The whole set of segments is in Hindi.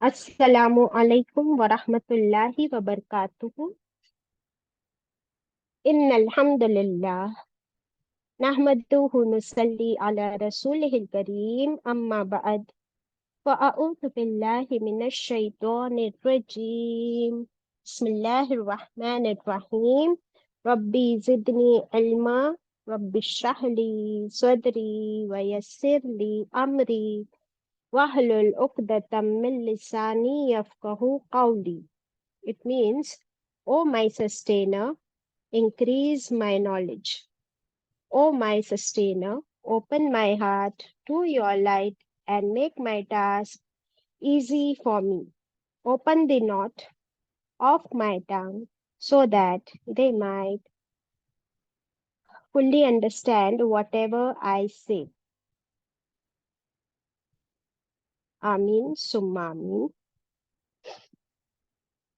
अस्सलामु अलैकुम वरहमतुल्लाहि वबरकातुहू। इन्नल हम्दुलिल्लाह नहमदुहु नुसल्ली अला रसूलिहिल करीम अम्मा बअद फ़अऊज़ु बिल्लाहि मिनश शैतानिर रजीम। बिस्मिल्लाहिर रहमानिर रहीम। रब्बी ज़िदनी इल्मा रब्बिश्रह ली सदरी वयस्सिर ली अमरी वहलुल उक़दतम मिन लिसानी यफ़क़हू क़ौली। It means, O my sustainer, increase my knowledge. O my sustainer, open my heart to your light and make my task easy for me. Open the knot of my tongue so that they might fully understand whatever I say. Ameen summa ameen.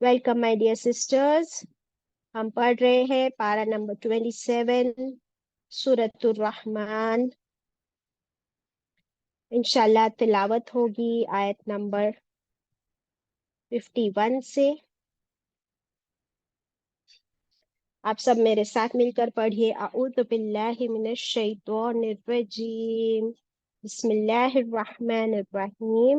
Welcome my dear sisters. हम पढ़ रहे हैं पारा नंबर 27 सूरतुर रहमान. इंशाल्लाह तिलावत होगी आयत नंबर 51 से. आप सब मेरे साथ मिलकर पढ़िए. अऊज़ु बिल्लाहि मिनश शैतानिर रजीम. बिस्मिल्लाहिर रहमानिर रहीम.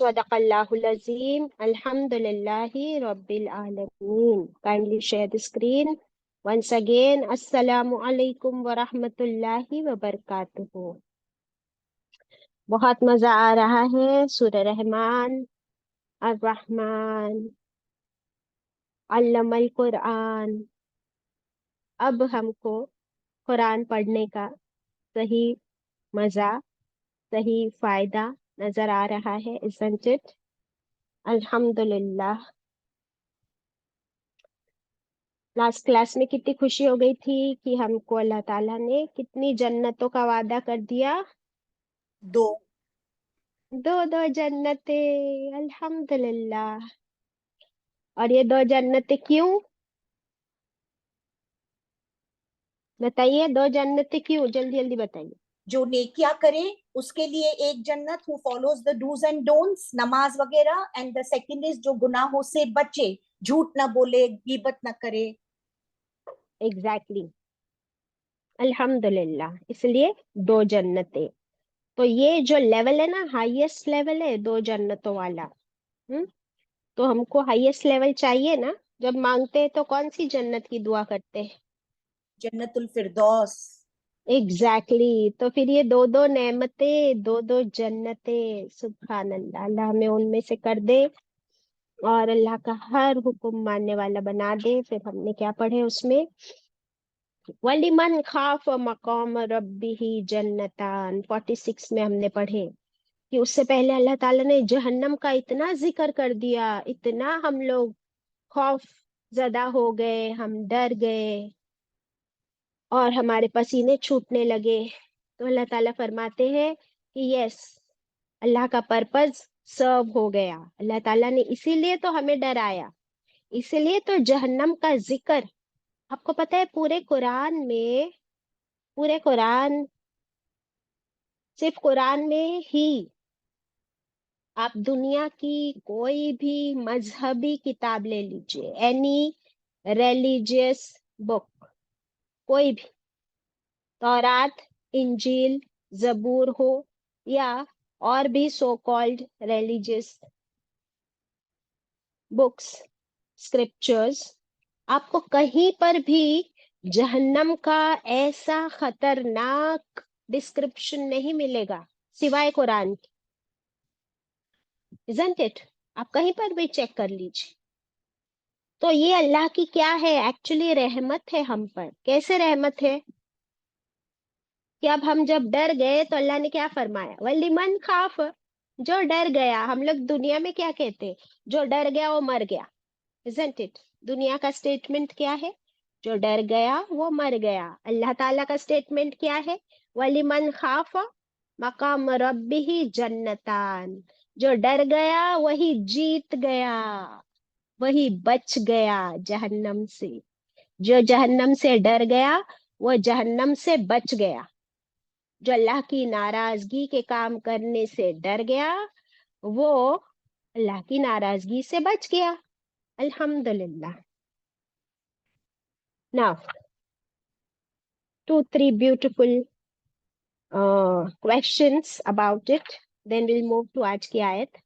Sadaqallahul Azim. Alhamdulillahi Rabbil Alameen. Kindly share the screen. Once again, Assalamu alaikum wa rahmatullahi wa barakatuhu. बहुत मजा आ रहा है. सूरह रहमान, अर रहमान, अल्लमल कुरान. अब हमको कुरान पढ़ने का सही मजा, सही फायदा नजर आ रहा है. isn't it? अल्हम्दुलिल्लाह. लास्ट क्लास में कितनी खुशी हो गई थी कि हमको अल्लाह ताला ने कितनी जन्नतों का वादा कर दिया. दो दो दो जन्नतें. अल्हम्दुलिल्लाह. और ये दो जन्नतें क्यों? बताइए, दो जन्नतें क्यों? जल्दी जल्दी बताइए. जो नेकिया करे उसके लिए एक जन्नत, who follows the do's and don'ts, नमाज वगैरह. एंड द सेकंड इज जो गुनाहों से बचे, झूठ ना बोले, गीबत ना करे. एग्जैक्टली. अल्हम्दुलिल्लाह. इसलिए दो जन्नतें. तो ये जो लेवल है ना, हाईएस्ट लेवल है दो जन्नतों वाला. तो हमको हाईएस्ट लेवल चाहिए ना. जब मांगते हैं तो कौन सी जन्नत की दुआ करते हैं? जन्नतुल फिरदौस. एग्जैक्टली. तो फिर ये दो दो नेमतें, दो दो जन्नतें. सुभान अल्लाह. अल्लाह हमें उनमें से कर दे. और अल्लाह का हर हुक्म मानने वाला बना दे। फिर हमने क्या पढ़े उसमें, वलिमन खाफ मकाम रब्बिही जन्नतान 46 में हमने पढ़े कि उससे पहले अल्लाह ताला ने जहन्नम का इतना जिक्र कर दिया, इतना हम लोग खौफ ज़दा हो गए, हम डर गए और हमारे पसीने छूटने लगे। तो अल्लाह ताला फरमाते हैं कि यस, अल्लाह का पर्पस सर्व हो गया। अल्लाह ताला ने इसीलिए तो हमें डराया, इसीलिए तो जहन्नम का जिक्र। आपको पता है पूरे कुरान में, पूरे कुरान, सिर्फ कुरान में ही आप दुनिया की कोई भी मजहबी किताब ले लीजिए, एनी रिलीजियस बुक, कोई भी, तौरात, इंजील, जबूर हो या और भी so called religious books, scriptures, आपको कहीं पर भी जहन्नम का ऐसा खतरनाक डिस्क्रिप्शन नहीं मिलेगा सिवाय कुरान के। Isn't it? आप कहीं पर भी चेक कर लीजिए। तो ये अल्लाह की क्या है, एक्चुअली रहमत है हम पर। कैसे रहमत है कि अब हम जब डर गए तो अल्लाह ने क्या फरमाया, वलिमन खाफ, जो डर गया। हम लोग दुनिया में क्या कहते, जो डर गया वो मर गया, इजंट इट? दुनिया का स्टेटमेंट क्या है, जो डर गया वो मर गया। अल्लाह ताला का स्टेटमेंट क्या है, वलिमन खाफ मकाम रब्बिही जन्नतान, जो डर गया वही जीत गया, वही बच गया जहन्नम से। जो जहन्नम से डर गया वो जहन्नम से बच गया। जो अल्लाह की नाराजगी के काम करने से डर गया वो अल्लाह की नाराजगी से बच गया। अल्हम्दुलिल्लाह। Now 2-3 beautiful questions about it, then we'll move to आज की आयत।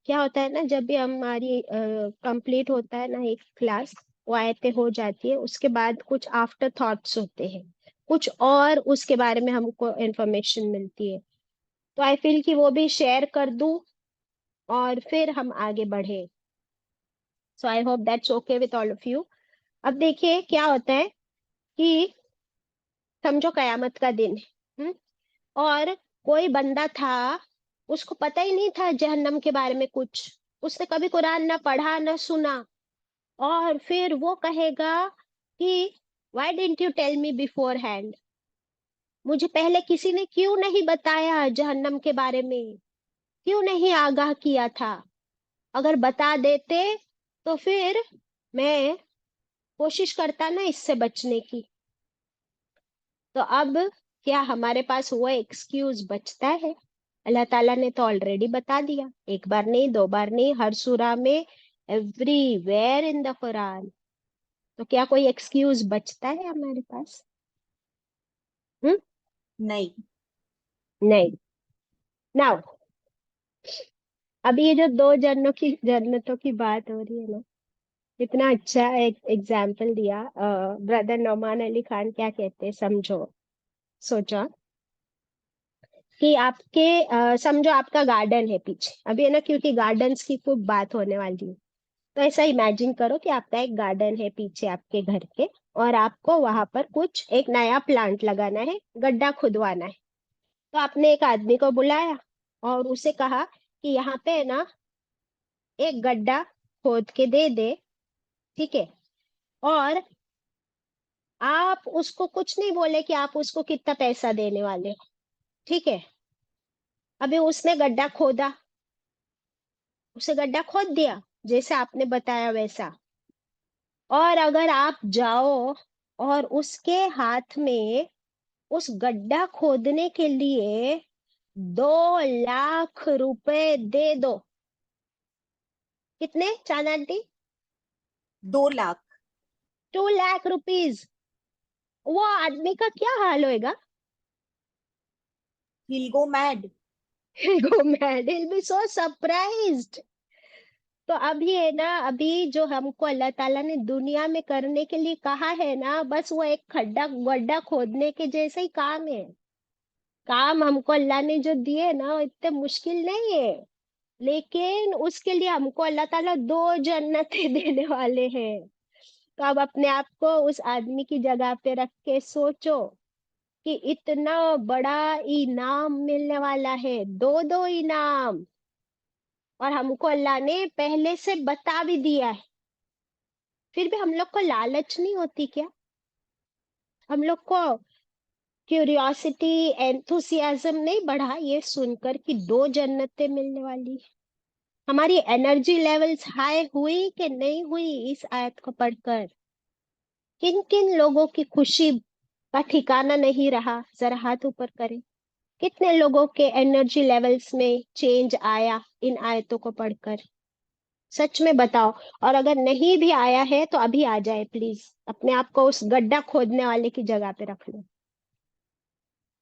क्या होता है ना, जब भी हमारी कंप्लीट होता है ना एक क्लास, वो आयतें हो जाती है, उसके बाद कुछ आफ्टर थॉट्स होते हैं, कुछ और उसके बारे में हमको इंफॉर्मेशन मिलती है। तो आई फील कि वो भी शेयर कर दूं और फिर हम आगे बढ़े। So I hope that's okay with all of you. अब देखिए क्या होता है कि समझो कयामत का दिन है, और कोई बंदा था, उसको पता ही नहीं था जहन्नम के बारे में कुछ, उसने कभी कुरान ना पढ़ा ना सुना, और फिर वो कहेगा कि why didn't you tell me beforehand, मुझे पहले किसी ने क्यों नहीं बताया जहन्नम के बारे में, क्यों नहीं आगाह किया था, अगर बता देते तो फिर मैं कोशिश करता ना इससे बचने की। तो अब क्या हमारे पास वो एक्सक्यूज बचता है? अल्लाह ताला ने तो ऑलरेडी बता दिया, एक बार नहीं, दो बार नहीं, हर सूरा में, एवरीवेयर इन द कुरान। तो क्या कोई एक्सक्यूज बचता है हमारे पास? हम्म? नहीं। नहीं। नाउ अभी ये जो दो जन्नतों की बात हो रही है ना, इतना अच्छा एक एग्जाम्पल दिया ब्रदर नौमान अली खान। क्या कहते हैं, समझो, सोचो कि आपके समझो आपका गार्डन है पीछे, अभी है ना, क्योंकि गार्डन्स की खूब बात होने वाली है। तो ऐसा इमेजिन करो कि आपका एक गार्डन है पीछे आपके घर के, और आपको वहां पर कुछ एक नया प्लांट लगाना है, गड्ढा खुदवाना है। तो आपने एक आदमी को बुलाया और उसे कहा कि यहाँ पे है ना एक गड्ढा खोद के दे दे, ठीक है? और आप उसको कुछ नहीं बोले कि आप उसको कितना पैसा देने वाले हो, ठीक है? अभी उसने गड्ढा खोदा, उसे गड्ढा खोद दिया जैसे आपने बताया वैसा, और अगर आप जाओ और उसके हाथ में उस गड्ढा खोदने के लिए 2 लाख रुपए दे दो। कितने चांद आंटी? 2 लाख। 2 लाख रुपीज। वो आदमी का क्या हाल होएगा? He'll go mad. Go mad, he'll be so surprised। तो अभी है ना, अभी जो हमको अल्लाह ताला ने दुनिया में करने के लिए कहा है ना, बस वो एक खड्डा गड्ढा खोदने के जैसे ही काम है। काम हमको अल्लाह ने जो दिए ना, वो इतने मुश्किल नहीं है। लेकिन उसके लिए हमको अल्लाह ताला 2 जन्नतें देने वाले हैं। तो अब अपने आप को उस आदमी की जगह पे रख के सोचो कि इतना बड़ा इनाम मिलने वाला है, 2 इनाम, और हमको अल्लाह ने पहले से बता भी दिया है। फिर भी हम लोग को लालच नहीं होती क्या? हम लोग को क्यूरियोसिटी, एंथुसियाज्म नहीं बढ़ा ये सुनकर कि 2 जन्नतें मिलने वाली है? हमारी एनर्जी लेवल्स हाई हुई कि नहीं हुई इस आयत को पढ़कर? किन किन लोगों की खुशी का ठिकाना नहीं रहा, जरा हाथ ऊपर करें। कितने लोगों के एनर्जी लेवल्स में चेंज आया इन आयतों को पढ़कर? सच में बताओ। और अगर नहीं भी आया है तो अभी आ जाए प्लीज, अपने आप को उस गड्ढा खोदने वाले की जगह पे रख लो।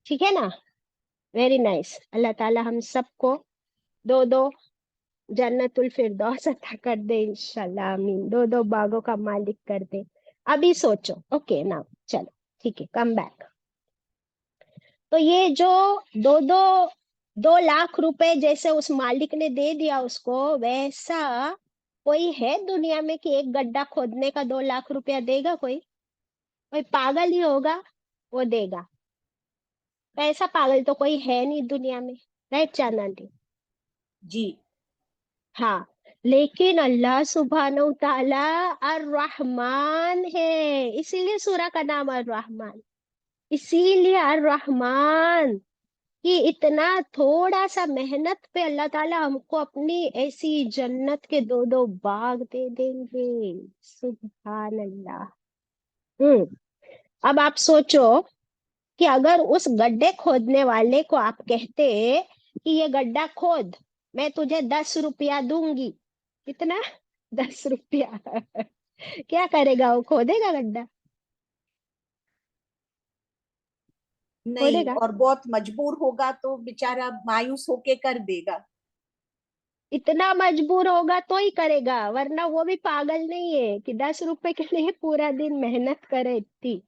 ठीक है ना? Very nice. अल्लाह ताला हम सबको 2 2 जन्नतुल फिरदौस अता कर दे इंशाल्लाह, आमीन। 2 2 बागों का मालिक कर दे। अभी सोचो। ओके ना, चलो ठीक है, कम बैक। तो ये जो 2 2 2 लाख रुपए जैसे उस मालिक ने दे दिया उसको, वैसा कोई है दुनिया में कि एक गड्ढा खोदने का 2 लाख रुपया देगा? कोई पागल ही होगा वो देगा। तो ऐसा पागल तो कोई है नहीं दुनिया में, राइट चांद आंटी? जी। हाँ। लेकिन अल्लाह सुब्हानहू ताला अर रहमान है, इसीलिए सूरा का नाम अर रहमान। इसीलिए अर रहमान कि इतना थोड़ा सा मेहनत पे अल्लाह ताला हमको अपनी ऐसी जन्नत के 2 2 बाग दे देंगे। सुभान अल्लाह। अब आप सोचो कि अगर उस गड्ढे खोदने वाले को आप कहते कि ये गड्ढा खोद, मैं तुझे 10 रुपया दूंगी। कितना? 10 रुपया। क्या करेगा वो? खोदेगा गड्ढा? नहीं, खोदेगा? और बहुत मजबूर होगा तो बेचारा मायूस होके कर देगा। इतना मजबूर होगा तो ही करेगा, वरना वो भी पागल नहीं है कि 10 रुपए के लिए पूरा दिन मेहनत करे इतनी।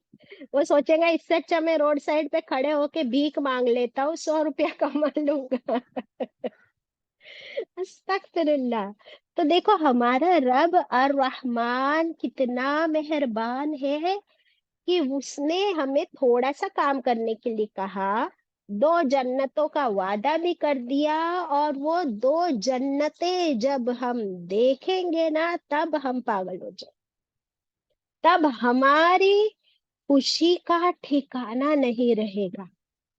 वो सोचेगा इससे अच्छा मैं रोड साइड पे खड़े होके भीख मांग लेता हूँ, 100 रुपया कमा लूंगा। अस्तगफिरुल्लाह। तो देखो हमारा रब अर रहमान कितना मेहरबान है कि उसने हमें थोड़ा सा काम करने के लिए कहा, 2 जन्नतों का वादा भी कर दिया, और वो 2 जन्नतें जब हम देखेंगे ना तब हम पागल हो जाए। तब हमारी खुशी का ठिकाना नहीं रहेगा।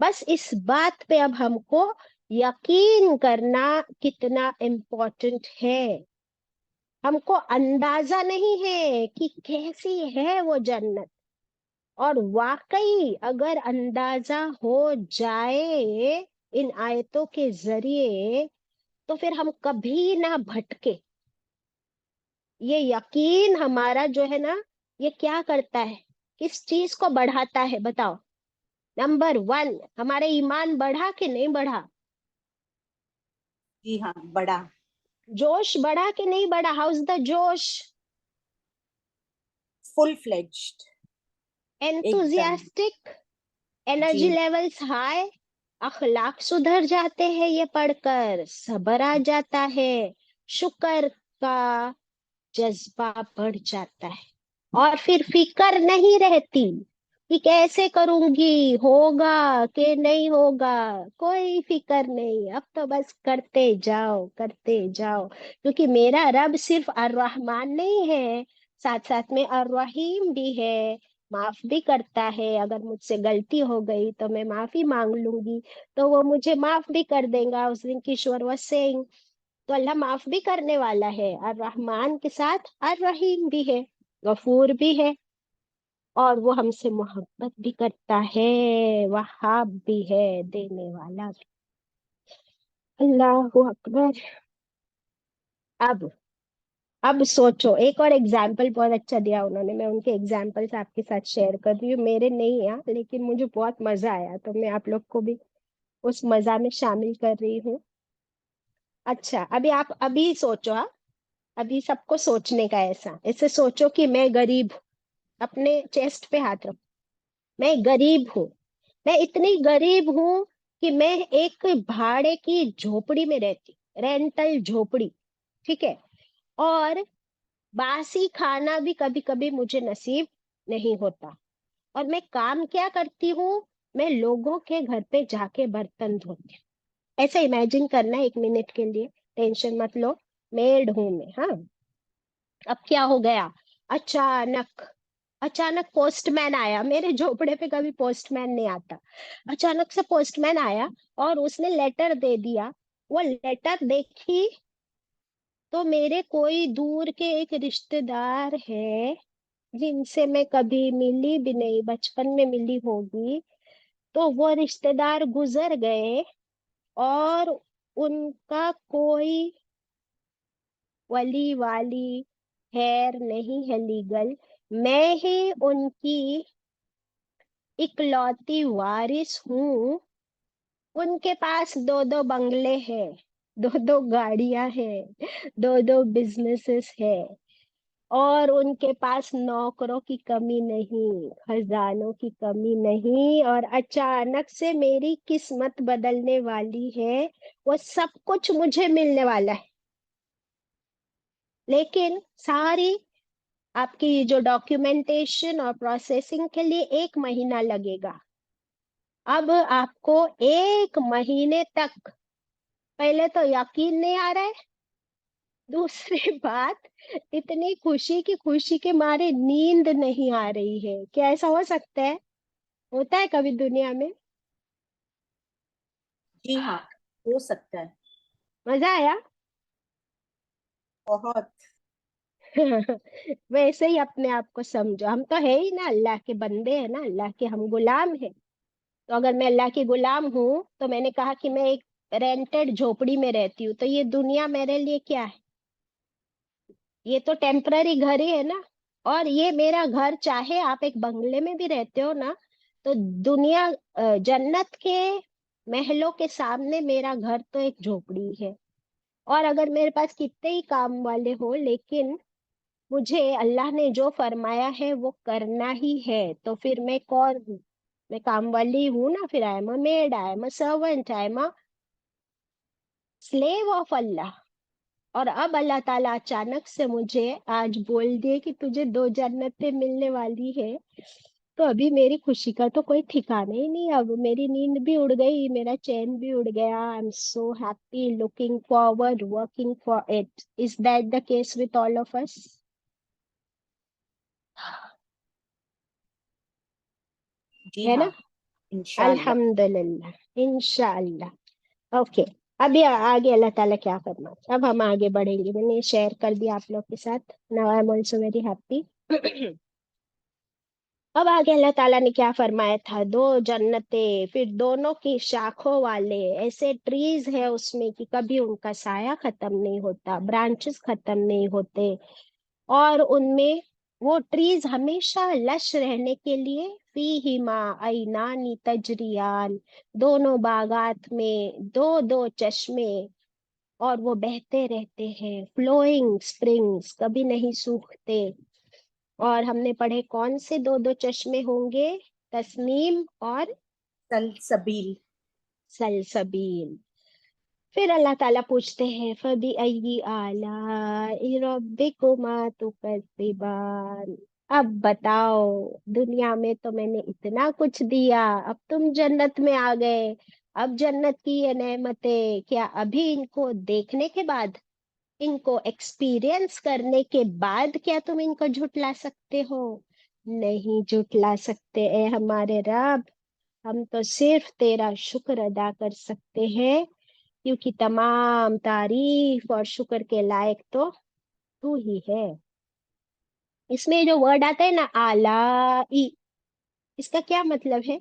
बस इस बात पे अब हमको यकीन करना कितना इम्पोर्टेंट है। हमको अंदाजा नहीं है कि कैसी है वो जन्नत, और वाकई अगर अंदाजा हो जाए इन आयतों के जरिए तो फिर हम कभी ना भटके। ये यकीन हमारा जो है ना, ये क्या करता है, किस चीज को बढ़ाता है बताओ? नंबर 1, हमारे ईमान बढ़ा कि नहीं बढ़ा? जी हाँ, बड़ा। जोश बढ़ा कि नहीं बढ़ा? हाउ इज द जोश? Full fledged. एकदम। एंथुजियास्टिक? जी। Energy levels high? अखलाक सुधर जाते हैं ये पढ़कर, सब्र आ जाता है, शुक्र का जज्बा बढ़ जाता है, और फिर फिकर नहीं रहती कि कैसे करूंगी, होगा कि नहीं होगा। कोई फिकर नहीं, अब तो बस करते जाओ करते जाओ, क्योंकि मेरा रब सिर्फ अर रहमान नहीं है, साथ साथ में अर रहीम भी है। माफ भी करता है, अगर मुझसे गलती हो गई तो मैं माफी मांग लूंगी तो वो मुझे माफ भी कर देगा। उस दिन किशोर was saying, तो अल्लाह माफ भी करने वाला है, और रहमान के साथ और रहीम भी है, गफूर भी है, और वो हमसे मोहब्बत भी करता है, वहाब भी है, देने वाला भी। अल्लाह अकबर। अब अब सोचो, एक और एग्जाम्पल बहुत अच्छा दिया उन्होंने, मैं उनके एग्जाम्पल्स आपके साथ शेयर कर रही हूँ। मेरे नहीं है लेकिन मुझे बहुत मजा आया, तो मैं आप लोग को भी उस मजा में शामिल कर रही हूँ। अच्छा, अभी आप अभी सोचो, हाँ, अभी सबको सोचने का, ऐसा ऐसे सोचो कि मैं गरीब हूँ। अपने चेस्ट पे हाथ रखो। मैं गरीब हूँ। मैं इतनी गरीब हूँ कि मैं एक भाड़े की झोपड़ी में रहती हूँ। रेंटल झोपड़ी, ठीक है। और बासी खाना भी कभी कभी मुझे नसीब नहीं होता। और मैं काम क्या करती हूँ, मैं लोगों के घर पे जाके बर्तन धोती हूँ। ऐसा इमेजिन करना है 1 मिनट के लिए, टेंशन मत लो। मेड हूं मैं, हाँ। अब क्या हो गया, अचानक अचानक पोस्टमैन आया। मेरे झोपड़े पे कभी पोस्टमैन नहीं आता। अचानक से पोस्टमैन आया और उसने लेटर दे दिया। वो लेटर देखी तो मेरे कोई दूर के एक रिश्तेदार है जिनसे मैं कभी मिली भी नहीं, बचपन में मिली होगी। तो वो रिश्तेदार गुजर गए और उनका कोई वली वाली खैर नहीं है लीगल। मैं ही उनकी इकलौती वारिस हूँ। उनके पास दो दो बंगले हैं, दो दो गाड़ियां हैं, दो दो बिजनेसेस है। और उनके पास नौकरों की कमी नहीं, खजानों की कमी नहीं। और अचानक से मेरी किस्मत बदलने वाली है। वो सब कुछ मुझे मिलने वाला है, लेकिन सारी आपकी जो डॉक्यूमेंटेशन और प्रोसेसिंग के लिए 1 महीना लगेगा। अब आपको 1 महीने तक, पहले तो यकीन नहीं आ रहा है, दूसरी बात, इतनी खुशी की खुशी के मारे नींद नहीं आ रही है। क्या ऐसा हो सकता है? होता है कभी दुनिया में? जी हाँ, हो सकता है। मजा आया? बहुत। वैसे ही अपने आप को समझो, हम तो है ही ना, अल्लाह के बंदे हैं ना, अल्लाह के हम गुलाम हैं। तो अगर मैं अल्लाह की गुलाम हूँ, तो मैंने कहा कि मैं एक रेंटेड झोपड़ी में रहती हूँ, तो ये दुनिया मेरे लिए क्या है? ये तो टेम्पररी घर ही है ना। और ये मेरा घर, चाहे आप एक बंगले में भी रहते हो ना, तो दुनिया जन्नत के महलों के सामने मेरा घर तो एक झोपड़ी है। और अगर मेरे पास कितने ही काम वाले हो, लेकिन मुझे अल्लाह ने जो फरमाया है वो करना ही है, तो फिर मैं कौन हूँ? मैं काम वाली हूँ ना। फिर I am a maid, I am a servant, I am a slave of Allah. और अब अल्लाह ताला अचानक से मुझे आज बोल दिए कि तुझे 2 जन्नतें मिलने वाली है। तो अभी मेरी खुशी का तो कोई ठिकाना ही नहीं। अब मेरी नींद भी उड़ गई, मेरा चैन भी उड़ गया। I am so happy, looking forward, working for it. Is that the case with all of us? जी है हाँ, ना? इंशाल्लाह। अल्हम्दुलिल्लाह, इंशाअल्लाह। ओके। अभी आगे अल्लाह ताला क्या फरमाता, अब हम आगे बढ़ेंगे। मैंने शेयर कर दिया आप लोग के साथ। Now I am also very happy. अब आगे अल्लाह ताला ने क्या फरमाया था, 2 जन्नतें, फिर दोनों की शाखों वाले ऐसे ट्रीज है उसमें कि कभी उनका साया खत्म नहीं होता, ब्रांचेस खत्म नहीं होते। और उनमें वो ट्रीज हमेशा लश रहने के लिए, फीहिमा ऐनानी तजरियान, दोनों बागात में दो दो चश्मे, और वो बहते रहते हैं, फ्लोइंग स्प्रिंग्स, कभी नहीं सूखते। और हमने पढ़े कौन से दो दो चश्मे होंगे, तस्नीम और सलसबील। सलसबील। फिर अल्लाह ताला पूछते हैं, फबी अय्यी आलाई रब्बिकुमा तुकज़्ज़िबान। अब बताओ, दुनिया में तो मैंने इतना कुछ दिया, अब तुम जन्नत में आ गए। अब जन्नत की ये नेमतें, क्या अभी इनको देखने के बाद, इनको एक्सपीरियंस करने के बाद क्या तुम इनको झुटला सकते हो? नहीं झुटला सकते ए हमारे रब। हम तो सिर्फ तेरा शुक्र अदा कर सकते हैं, क्योंकि तमाम तारीफ और शुक्र के लायक तो तू ही है। इसमें जो वर्ड आता है ना, आलाई, इसका क्या मतलब है?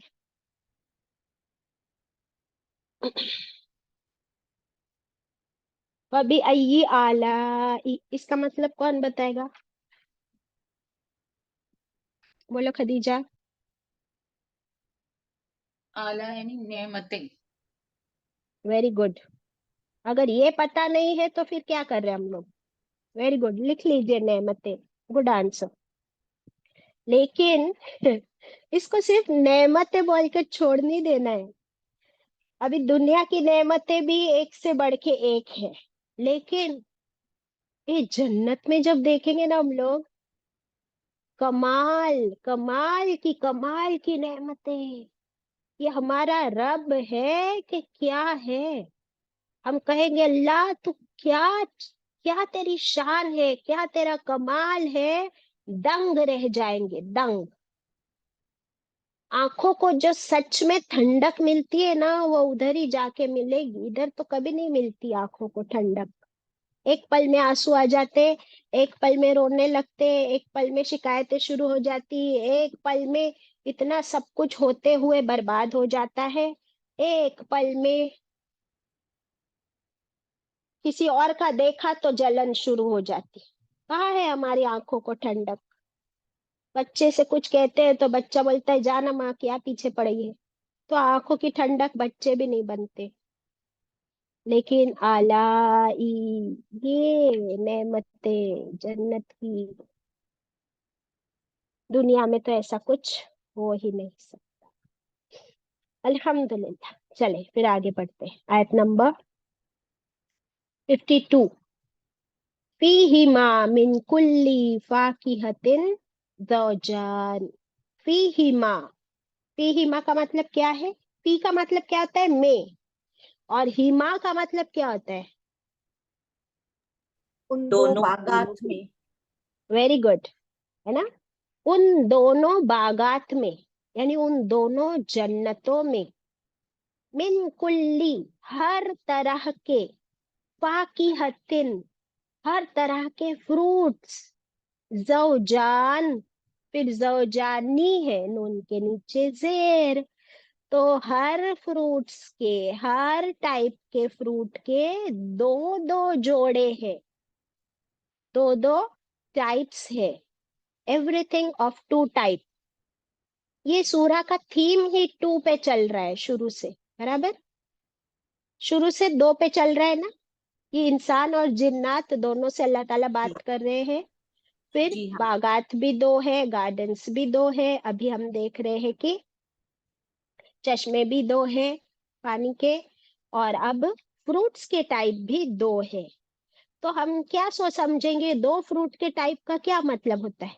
अभी अय्यी आलाई, इसका मतलब कौन बताएगा? बोलो खदीजा। आला यानी नेमतें। Very good. अगर ये पता नहीं है तो फिर क्या कर रहे हैं हम लोग? वेरी गुड, लिख लीजिए नेमतें। Good answer. लेकिन इसको सिर्फ नेमतें बोल के छोड़ नहीं देना है। अभी दुनिया की नेमतें भी एक से बढ़ के एक है, लेकिन ये जन्नत में जब देखेंगे ना हम लोग, कमाल कमाल की नेमतें। ये हमारा रब है कि क्या है? हम कहेंगे अल्लाह तू क्या, क्या तेरी शान है, क्या तेरा कमाल है। दंग रह जाएंगे, दंग। आंखों को जो सच में ठंडक मिलती है ना, वो उधर ही जाके मिलेगी, इधर तो कभी नहीं मिलती आंखों को ठंडक। एक पल में आंसू आ जाते, एक पल में रोने लगते, एक पल में शिकायतें शुरू हो जाती, एक पल में इतना सब कुछ होते हुए बर्बाद हो जाता है, एक पल में किसी और का देखा तो जलन शुरू हो जाती। कहाँ है हमारी आंखों को ठंडक? बच्चे से कुछ कहते हैं तो बच्चा बोलता है जाना माँ, क्या पीछे पड़ी है। तो आंखों की ठंडक बच्चे भी नहीं बनते। लेकिन आलाई, ये नेमतें जन्नत की, दुनिया में तो ऐसा कुछ हो ही नहीं सकता। अल्हम्दुलिल्लाह। चले फिर आगे बढ़ते हैं, आयत नंबर 52। फीहिमा मिन कुल्ली फाकिहतिन ज़ौजान। फीहिमा, फीहिमा का मतलब क्या है? फी का मतलब क्या होता है? में। और हिमा का मतलब क्या होता है? उन दो दोनों बागात में। वेरी गुड, है ना? उन दोनों बागात में, यानी उन दोनों जन्नतों में, मिन कुल्ली, हर तरह के, फाकिहतिन, हर तरह के फ्रूट्स, जौजान, फिर जौजानी है नून के नीचे जेर। तो हर फ्रूट्स के, हर टाइप के फ्रूट के दो दो जोड़े हैं, दो दो टाइप्स है। Everything of two type. ये सूरा का थीम ही टू पे चल रहा है शुरू से, बराबर। शुरू से दो पे चल रहा है ना, ये इंसान और जिन्नात दोनों से अल्लाह ताला जी, बात कर रहे हैं। फिर जी हाँ। बागात भी दो है, गार्डन्स भी दो है, अभी हम देख रहे हैं कि चश्मे भी दो है पानी के, और अब फ्रूट्स के टाइप भी दो है। तो हम क्या सोच समझेंगे, दो फ्रूट के टाइप का क्या मतलब होता है?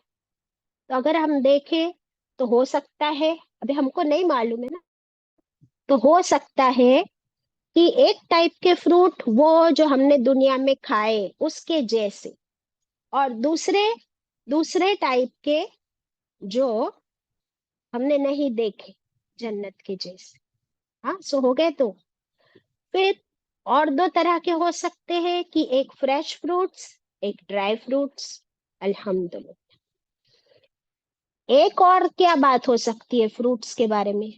तो अगर हम देखें तो हो सकता है, अभी हमको नहीं मालूम है ना, तो हो सकता है कि एक टाइप के फ्रूट वो जो हमने दुनिया में खाए उसके जैसे, और दूसरे दूसरे टाइप के जो हमने नहीं देखे जन्नत के जैसे। हाँ, सो हो गए। तो फिर और दो तरह के हो सकते हैं कि एक फ्रेश फ्रूट्स, एक ड्राई फ्रूट्स। अल्हम्दुलिल्लाह। एक और क्या बात हो सकती है फ्रूट्स के बारे में,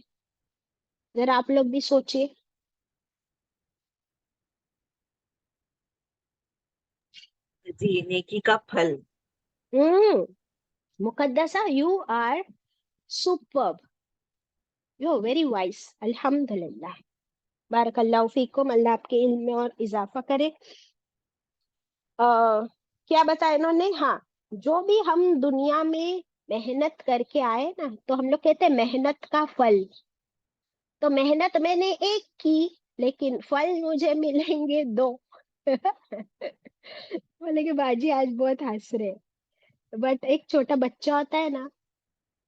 जरा आप लोग भी सोचिए। जी, नेकी का फल। Hmm, Muqaddasa, you are superb, you are very wise. अल्हम्दुलिल्लाह, बारकल्लाहु फीकुम, अल्लाह आपके इल्म में और इजाफा करे। क्या बताया इन्होंने? हाँ, जो भी हम दुनिया में मेहनत करके आए ना, तो हम लोग कहते हैं मेहनत का फल। तो मेहनत मैंने एक की, लेकिन फल मुझे मिलेंगे दो। बोले कि बाजी आज बहुत हंस रहे। बट एक छोटा बच्चा होता है ना,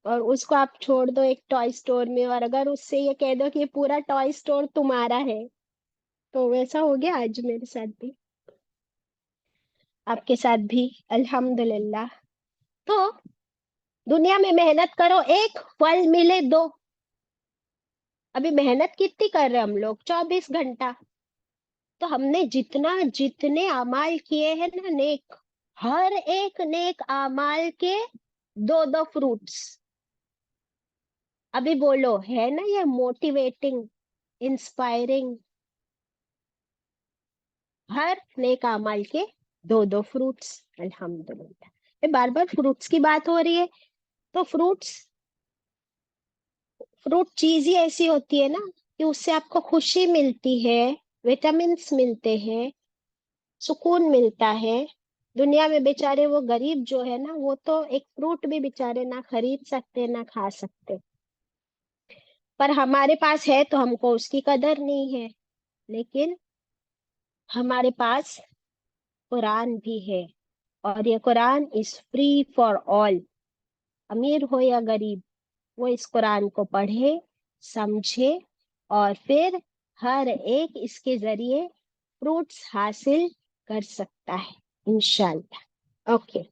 और उसको आप छोड़ दो एक टॉय स्टोर में, और अगर उससे ये कह दो कि ये पूरा टॉय स्टोर तुम्हारा है, तो वैसा हो गया आज मेरे साथ भी, आपके साथ भी। अल्हम्दुलिल्लाह। तो दुनिया में मेहनत करो, एक फल मिले दो। अभी मेहनत कितनी कर रहे हैं हम लोग? 24 घंटा। तो हमने जितना जितने अमाल किए हैं ना नेक, हर एक नेक अमाल के दो दो फ्रूट्स। अभी बोलो, है ना ये मोटिवेटिंग, इंस्पायरिंग? हर नेक अमाल के दो दो फ्रूट्स। अल्हम्दुलिल्लाह। ये बार बार फ्रूट्स की बात हो रही है, तो फ्रूट्स, फ्रूट चीज ही ऐसी होती है ना कि उससे आपको खुशी मिलती है, विटामिन्स मिलते हैं, सुकून मिलता है। दुनिया में बेचारे वो गरीब जो है ना, वो तो एक फ्रूट भी बेचारे ना खरीद सकते ना खा सकते। पर हमारे पास है तो हमको उसकी कदर नहीं है। लेकिन हमारे पास कुरान भी है, और ये Quran is free for all. अमीर हो या गरीब, वो इस कुरान को पढ़े, समझे, और फिर हर एक इसके जरिए फ्रूट्स हासिल कर सकता है इंशाल्लाह। ओके,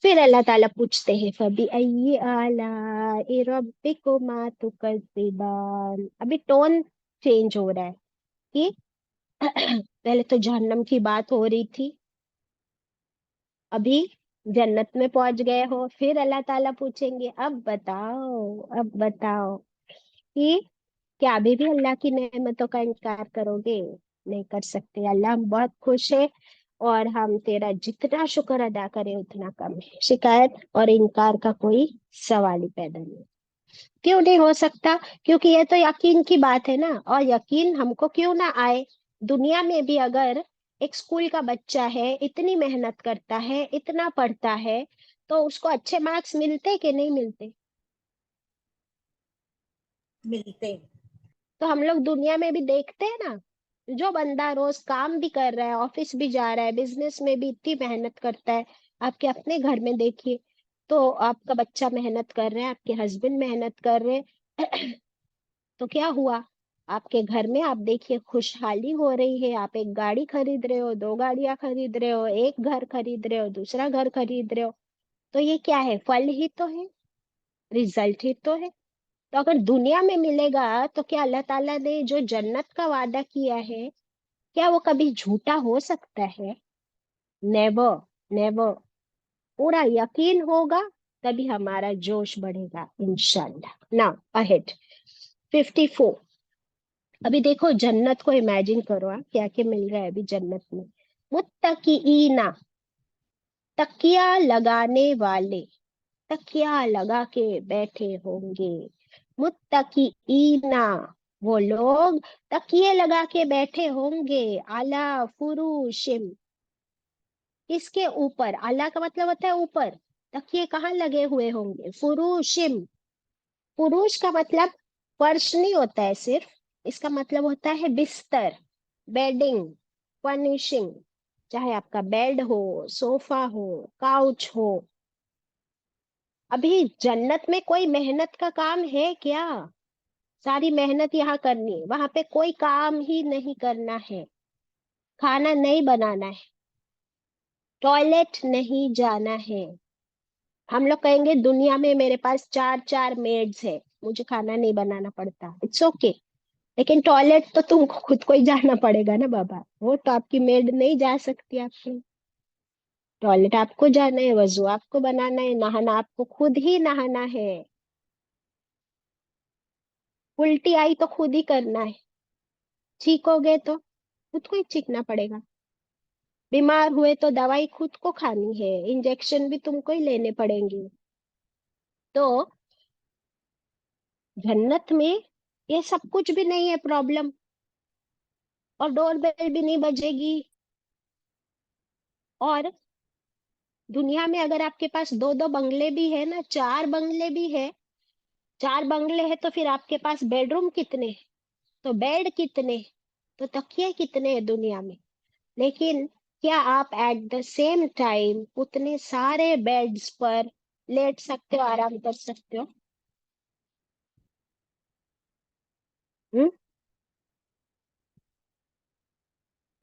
फिर अल्लाह ताला पूछते हैं फबी अय्यि आलाइ रब्बिकुमा तुकज़्ज़िबान। अभी टोन चेंज हो रहा है कि पहले तो जहन्नम की बात हो रही थी, अभी जन्नत में पहुंच गए हो, फिर अल्लाह ताला पूछेंगे अब बताओ कि क्या अभी भी अल्लाह की नेमतों का इनकार करोगे? नहीं कर सकते अल्लाह, हम बहुत खुश है, और हम तेरा जितना शुक्र अदा करें उतना कम है। शिकायत और इनकार का कोई सवाल ही पैदा नहीं। क्यों नहीं हो सकता? क्योंकि ये तो यकीन की बात है ना, और यकीन हमको क्यों ना आए। दुनिया में भी अगर एक स्कूल का बच्चा है, इतनी मेहनत करता है, इतना पढ़ता है, तो उसको अच्छे मार्क्स मिलते कि नहीं मिलते? मिलते। तो हम लोग दुनिया में भी देखते हैं ना, जो बंदा रोज काम भी कर रहा है, ऑफिस भी जा रहा है, बिजनेस में भी इतनी मेहनत करता है, आपके अपने घर में देखिए, तो आपका बच्चा मेहनत कर रहे हैं, आपके हस्बैंड मेहनत कर रहे हैं, तो क्या हुआ? आपके घर में आप देखिए खुशहाली हो रही है, आप एक गाड़ी खरीद रहे हो, दो गाड़ियां खरीद रहे हो, एक घर खरीद रहे हो, दूसरा घर खरीद रहे हो। तो ये क्या है? फल ही तो है, रिजल्ट ही तो है। तो अगर दुनिया में मिलेगा, तो क्या अल्लाह ताला ने जो जन्नत का वादा किया है, क्या वो कभी झूठा हो सकता है? Never, never. पूरा यकीन होगा, तभी हमारा जोश बढ़ेगा इंशाल्लाह। Now ahead 54। अभी देखो जन्नत को इमेजिन करो, क्या क्या मिल रहा है अभी जन्नत में। मुत्तकीईना, तकिया लगाने वाले, तकिया लगा के बैठे होंगे। मुत्तकीईना, वो लोग तकिए लगा के बैठे होंगे। आला फुरूशिम, किसके ऊपर? आला का मतलब होता है ऊपर, तकिए कहाँ लगे हुए होंगे? फुरूशिम। पुरुष का मतलब फर्श नहीं होता है सिर्फ, इसका मतलब होता है बिस्तर, बेडिंग, फर्निशिंग। चाहे आपका बेड हो, सोफा हो, काउच हो। अभी जन्नत में कोई मेहनत का काम है क्या? सारी मेहनत यहाँ करनी है, वहां पे कोई काम ही नहीं करना है। खाना नहीं बनाना है, टॉयलेट नहीं जाना है। हम लोग कहेंगे दुनिया में मेरे पास चार चार मेड्स है, मुझे खाना नहीं बनाना पड़ता, इट्स ओके। लेकिन टॉयलेट तो तुमको खुद को ही जाना पड़ेगा ना बाबा, वो तो आपकी मेड नहीं जा सकती आपके। टॉयलेट आपको जाना है, वजू आपको बनाना है, नहाना आपको खुद ही नहाना है। उल्टी आई तो खुद ही करना है, छींकोगे तो खुद को ही छींकना पड़ेगा। बीमार हुए तो दवाई खुद को खानी है, इंजेक्शन भी तुमको ही लेने पड़ेंगे। तो जन्नत में ये सब कुछ भी नहीं है प्रॉब्लम, और डोर बेल भी नहीं बजेगी। और दुनिया में अगर आपके पास दो दो बंगले भी है ना, चार बंगले भी है, चार बंगले हैं, तो फिर आपके पास बेडरूम कितने, तो बेड कितने, तो तकिए कितने हैं दुनिया में? लेकिन क्या आप एट द सेम टाइम उतने सारे बेड्स पर लेट सकते हो, आराम कर सकते हो? हम्म,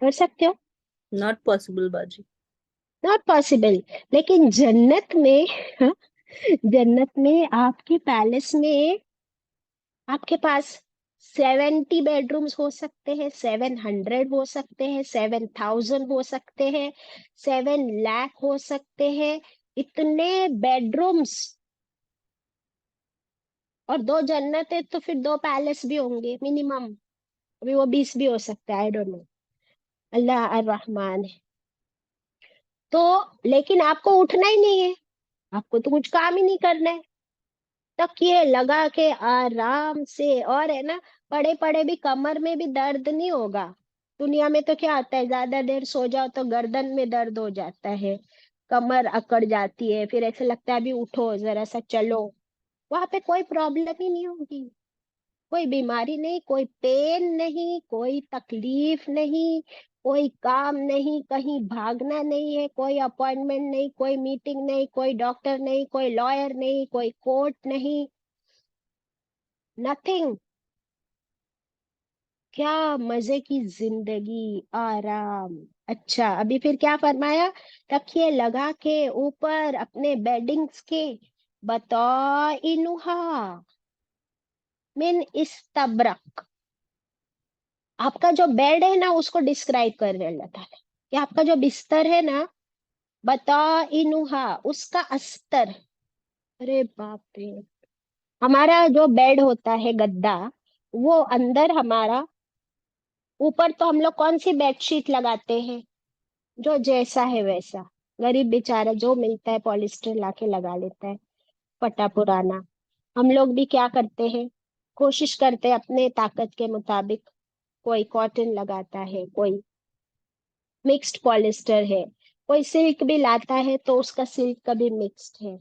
कर सकते हो? नॉट पॉसिबल बाजी। Not possible. लेकिन जन्नत में जन्नत में आपके पैलेस में आपके पास 70 बेडरूम्स हो सकते हैं, 700 हो सकते हैं, 7000 हो सकते हैं, 7 लाख हो सकते हैं, इतने बेडरूम्स। और दो जन्नत है तो फिर दो पैलेस भी होंगे मिनिमम, अभी वो 20 भी हो सकता है, आई डोंट नो, अल्लाह अर रहमान है। तो लेकिन आपको उठना ही नहीं है, आपको तो कुछ काम ही नहीं करना है, तकिए लगा के आराम से, और है ना, पड़े पड़े भी कमर में भी दर्द नहीं होगा। दुनिया में तो क्या होता है, ज्यादा देर सो जाओ तो गर्दन में दर्द हो जाता है, कमर अकड़ जाती है, फिर ऐसा लगता है अभी उठो जरा सा चलो। वहां पे कोई प्रॉब्लम ही नहीं होगी। कोई बीमारी नहीं, कोई पेन नहीं, कोई तकलीफ नहीं, कोई काम नहीं, कहीं भागना नहीं है, कोई अपॉइंटमेंट नहीं, कोई मीटिंग नहीं, कोई डॉक्टर नहीं, कोई लॉयर नहीं, कोई कोर्ट नहीं, नथिंग। क्या मजे की जिंदगी, आराम। अच्छा, अभी फिर क्या फरमाया? तकिए लगा के ऊपर अपने बेडिंग्स के, बतौइनुहा मिन इस्तबरक। आपका जो बेड है ना, उसको डिस्क्राइब कर रहे हैं अल्लाह ताला कि आपका जो बिस्तर है ना, बतौइनुहा उसका अस्तर। अरे बाप रे। हमारा जो बेड होता है गद्दा, वो अंदर हमारा, ऊपर तो हम लोग कौन सी बेडशीट लगाते हैं? जो जैसा है वैसा। गरीब बेचारा जो मिलता है पॉलिस्टर लाके लगा लेता है, फटा पुराना। हम लोग भी क्या करते हैं? कोशिश करते हैं अपने ताकत के मुताबिक। कोई कॉटन लगाता है, कोई मिक्स्ड पॉलिस्टर है, कोई सिल्क भी लाता है तो उसका सिल्क का भी मिक्स्ड है।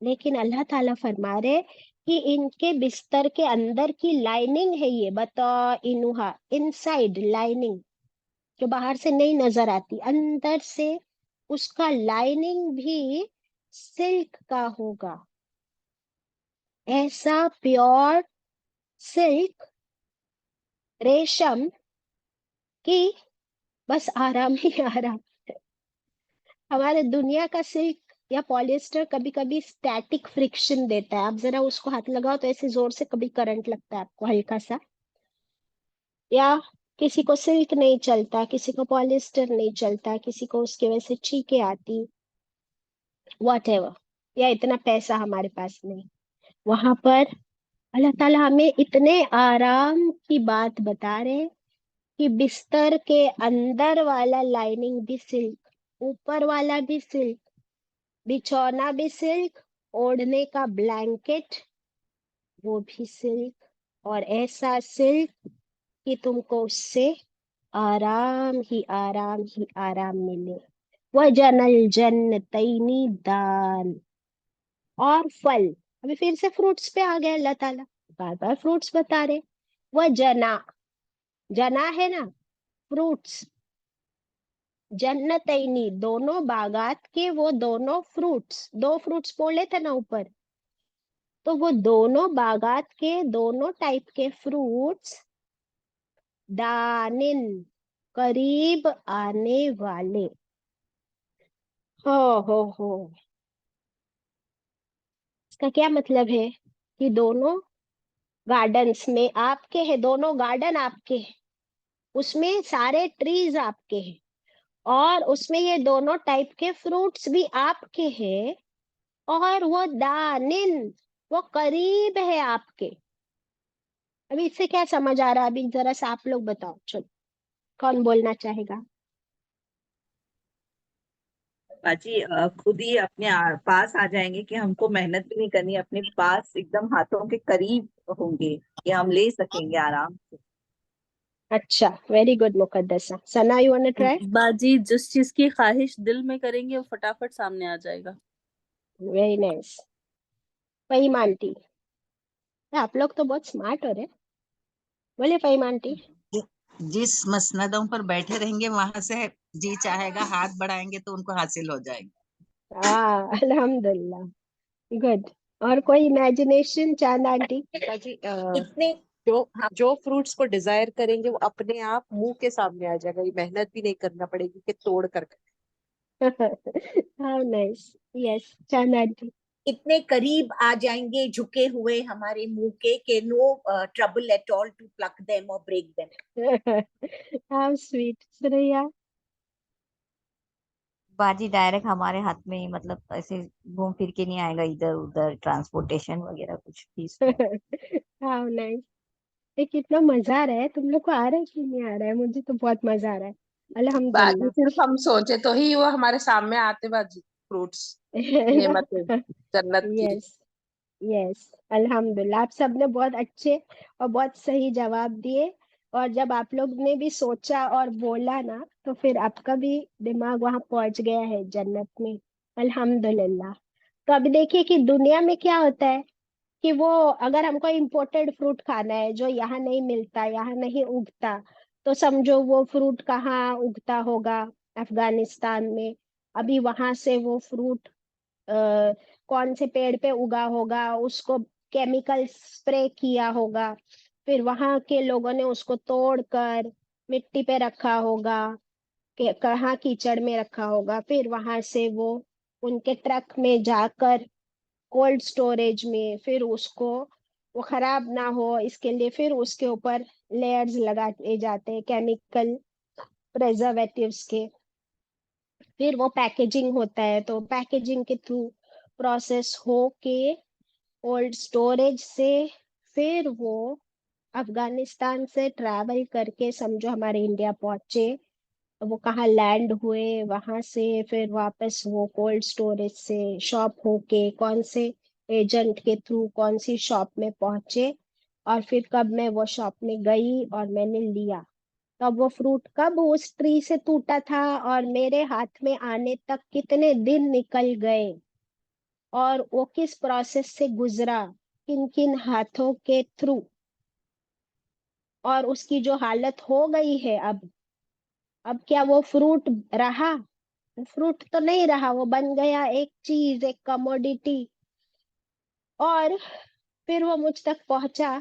लेकिन अल्लाह ताला फरमा रहे कि इनके बिस्तर के अंदर की लाइनिंग है ये, बता इनुहा, इनसाइड लाइनिंग, जो बाहर से नहीं नजर आती, अंदर से उसका लाइनिंग भी सिल्क का होगा। ऐसा प्योर सिल्क, रेशम की, बस आराम ही आराम। हमारे दुनिया का सिल्क या पॉलिएस्टर कभी कभी स्टैटिक फ्रिक्शन देता है। आप जरा उसको हाथ लगाओ तो ऐसे जोर से कभी करंट लगता है आपको हल्का सा, या किसी को सिल्क नहीं चलता, किसी को पॉलिएस्टर नहीं चलता, किसी को उसकी वजह से छींके आती, वॉट एवर, या इतना पैसा हमारे पास नहीं। वहां पर अल्लाह ताला हमें इतने आराम की बात बता रहे हैं कि बिस्तर के अंदर वाला लाइनिंग भी सिल्क, ऊपर वाला भी सिल्क, बिछौना भी सिल्क, ओढ़ने का ब्लैंकेट वो भी सिल्क, और ऐसा सिल्क कि तुमको उससे आराम ही आराम ही आराम मिले। वह जनल जन्नतैनी दान, और फल। अभी फिर से फ्रूट्स पे आ गए अल्लाह ताला, बार बार फ्रूट्स बता रहे। वह जना, जना है ना, फ्रूट्स, जन्नतैनी दोनों बागात के वो दोनों फ्रूट्स, दो फ्रूट्स बोले थे ना ऊपर, तो वो दोनों बागात के दोनों टाइप के फ्रूट्स, दानिन करीब आने वाले। हो, इसका क्या मतलब है? कि दोनों गार्डन्स में आपके हैं, दोनों गार्डन आपके हैं, उसमें सारे ट्रीज आपके हैं, और उसमें ये दोनों टाइप के फ्रूट्स भी आपके हैं, और वो दानिन वो करीब है आपके। अभी इससे क्या समझ आ रहा है? अभी जरा सा आप लोग बताओ, चलो, कौन बोलना चाहेगा? बाजी खुद ही अपने पास आ जाएंगे कि हमको मेहनत भी नहीं करनी, अपने पास एकदम हाथों के करीब होंगे कि हम ले सकेंगे आराम से। अच्छा, very good Muqaddasa. Sana, you want to try? बाजी जिस चीज की ख्वाहिश दिल में करेंगे वो फटाफट सामने आ जाएगा। Very nice. फहीम आंटी, आप लोग तो बहुत स्मार्ट हो रहे। बोले फहीम आंटी। जिस मसनदों पर बैठे रहेंगे वहां से जी चाहेगा हाथ बढ़ाएंगे तो उनको हासिल हो जाएगा। हाँ, अल्हम्दुलिल्लाह, गुड। और कोई इमेजिनेशन, चांद आंटी? जी इतने जो हाँ जो फ्रूट्स को डिजायर करेंगे वो अपने आप मुंह के सामने आ जाएगा, ये मेहनत भी नहीं करना पड़ेगी कि तोड़ कर। How nice. Yes, Chand aunty. इतने करीब आ जाएंगे झुके हुए हमारे मुंह के no trouble at all to pluck them और break them. How sweet. Suraiya? बाजी डायरेक्ट हमारे हाथ में ही, मतलब ऐसे घूम फिर के नहीं आएगा इधर उधर, ट्रांसपोर्टेशन वगैरह कुछ भी इसमें। How nice. ये कितना मजा आ रहा है। तुम लोग को आ रहा है कि नहीं आ रहा है? मुझे तो बहुत मजा आ रहा है, बाजी अल्हम्दुलिल्लाह। सिर्फ हम सोचे तो ही वो हमारे सामने आते बाजी, फ्रूट्स, नेमतें जन्नत की। यस, यस, अल्हम्दुलिल्लाह। आप सबने बहुत अच्छे और बहुत सही जवाब दिए। और जब आप लोग ने भी सोचा और बोला ना, तो फिर आपका भी दिमाग वहां पहुंच गया है जन्नत में, अल्हम्दुलिल्लाह। तो अभी देखिए कि दुनिया में क्या होता है कि वो अगर हमको इम्पोर्टेड फ्रूट खाना है जो यहाँ नहीं मिलता, यहाँ नहीं उगता, तो समझो वो फ्रूट कहाँ उगता होगा? अफगानिस्तान में। अभी वहां से वो फ्रूट कौन से पेड़ पे उगा होगा, उसको केमिकल स्प्रे किया होगा, फिर वहां के लोगों ने उसको तोड़कर मिट्टी पे रखा होगा, कहाँ कीचड़ में रखा होगा, फिर वहां से वो उनके ट्रक में जाकर कोल्ड स्टोरेज में, फिर उसको वो खराब ना हो इसके लिए फिर उसके ऊपर लेयर्स लगाए जाते हैं केमिकल प्रिजर्वेटिव्स के, फिर वो पैकेजिंग होता है, तो पैकेजिंग के थ्रू प्रोसेस हो के कोल्ड स्टोरेज से फिर वो अफगानिस्तान से ट्रैवल करके समझो हमारे इंडिया पहुंचे, वो कहाँ लैंड हुए, वहां से फिर वापस वो कोल्ड स्टोरेज से शॉप होके कौन से एजेंट के थ्रू कौन सी शॉप में पहुंचे, और फिर कब मैं वो शॉप में गई और मैंने लिया, तब वो फ्रूट कब उस ट्री से टूटा था और मेरे हाथ में आने तक कितने दिन निकल गए, और वो किस प्रोसेस से गुजरा, किन किन हाथों के थ्रू, और उसकी जो हालत हो गई है अब क्या वो फ्रूट रहा? फ्रूट तो नहीं रहा, वो बन गया एक चीज, एक कमोडिटी, और फिर वो मुझ तक पहुंचा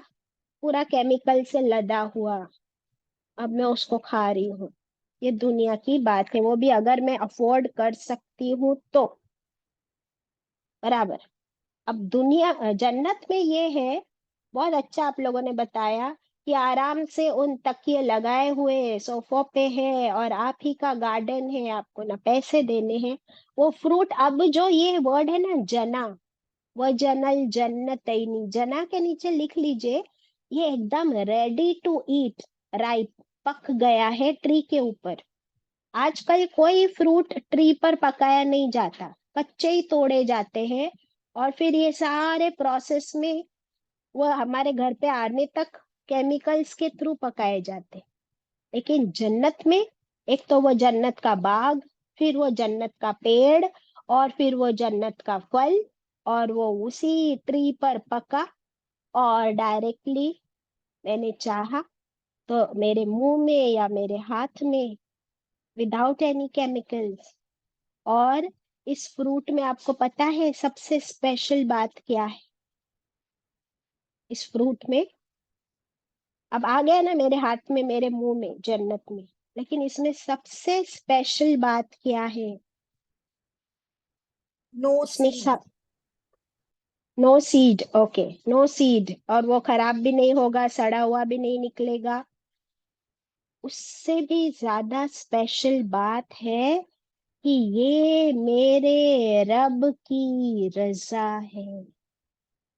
पूरा केमिकल से लदा हुआ, अब मैं उसको खा रही हूँ। ये दुनिया की बात है, वो भी अगर मैं अफोर्ड कर सकती हूँ तो। बराबर। अब दुनिया जन्नत में ये है, बहुत अच्छा आप लोगों ने बताया कि आराम से उन तकिए लगाए हुए सोफों पे है और आप ही का गार्डन है, आपको ना पैसे देने हैं, वो फ्रूट, अब जो ये वर्ड है ना जना, वो जनल जन्नतैनी, जना के नीचे लिख लीजिए, ये एकदम रेडी टू ईट, राइप, पक गया है ट्री के ऊपर। आजकल कोई फ्रूट ट्री पर पकाया नहीं जाता, कच्चे ही तोड़े जाते हैं, और फिर ये सारे प्रोसेस में वो हमारे घर पे आने तक केमिकल्स के थ्रू पकाए जाते। लेकिन जन्नत में एक तो वो जन्नत का बाग, फिर वो जन्नत का पेड़, और फिर वो जन्नत का फल, और वो उसी ट्री पर पका, और डायरेक्टली मैंने चाहा तो मेरे मुंह में या मेरे हाथ में, विदाउट एनी केमिकल्स। और इस फ्रूट में आपको पता है सबसे स्पेशल बात क्या है? इस फ्रूट में अब आ गया ना मेरे हाथ में, मेरे मुंह में, जन्नत में, लेकिन इसमें सबसे स्पेशल बात क्या है? नो इसमें सीड। सब, no seed, okay, no seed, और वो खराब भी नहीं होगा, सड़ा हुआ भी नहीं निकलेगा। उससे भी ज्यादा स्पेशल बात है कि ये मेरे रब की रजा है।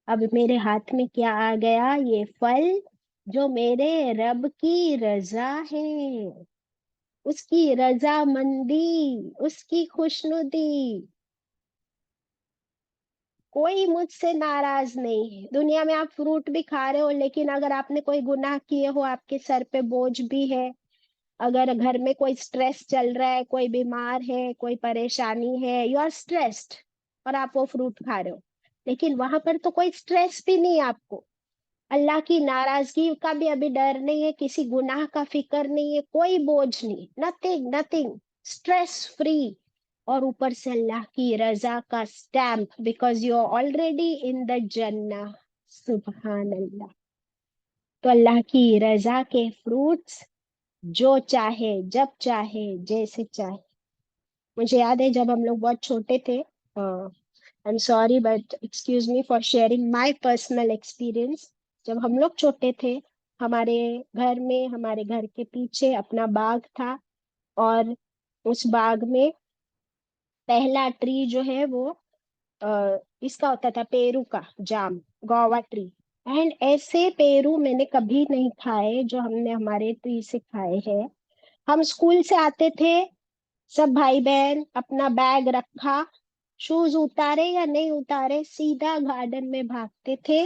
अब मेरे हाथ में क्या आ गया? ये फल जो मेरे रब की रजा है, उसकी रजामंदी, उसकी खुशनुदी। कोई मुझसे नाराज नहीं है। दुनिया में आप फ्रूट भी खा रहे हो, लेकिन अगर आपने कोई गुनाह किए हो, आपके सर पे बोझ भी है, अगर घर में कोई स्ट्रेस चल रहा है, कोई बीमार है, कोई परेशानी है, यू आर स्ट्रेस्ड, और आप वो फ्रूट खा रहे हो, लेकिन वहां पर तो कोई स्ट्रेस भी नहीं है आपको, अल्लाह की नाराजगी का भी अभी डर नहीं है, किसी गुनाह का फिक्र नहीं है, कोई बोझ नहीं, नथिंग नथिंग, स्ट्रेस फ्री, और ऊपर से अल्लाह की रजा का stamp, because you are already in the जन्ना। सुबहान अल्लाह। तो अल्लाह की रजा के फ्रूट्स जो चाहे, जब चाहे, जैसे चाहे। मुझे याद है जब हम लोग बहुत छोटे थे, I am sorry but excuse me for sharing my personal experience, जब हम लोग छोटे थे, हमारे घर में, हमारे घर के पीछे अपना बाग था, और उस बाग में पहला ट्री जो है वो इसका होता था, पेरू का, जाम, गोवा ट्री। एंड ऐसे पेरू मैंने कभी नहीं खाए जो हमने हमारे ट्री से खाए हैं। हम स्कूल से आते थे, सब भाई बहन, अपना बैग रखा, शूज उतारे या नहीं उतारे, सीधा गार्डन में भागते थे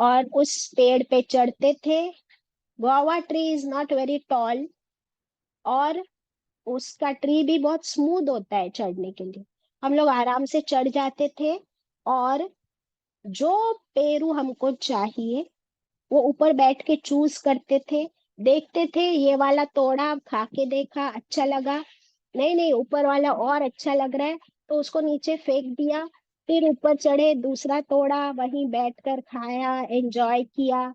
और उस पेड़ पे चढ़ते थे। Guava tree is not very tall, और उसका ट्री भी बहुत स्मूथ होता है चढ़ने के लिए। हम लोग आराम से चढ़ जाते थे, और जो पेरू हमको चाहिए वो ऊपर बैठ के चूज करते थे, देखते थे ये वाला तोड़ा, खा के देखा, अच्छा लगा, नहीं नहीं ऊपर वाला और अच्छा लग रहा है, तो उसको नीचे फेंक दिया, फिर ऊपर चढ़े, दूसरा तोड़ा, वहीं बैठकर खाया, एंजॉय किया,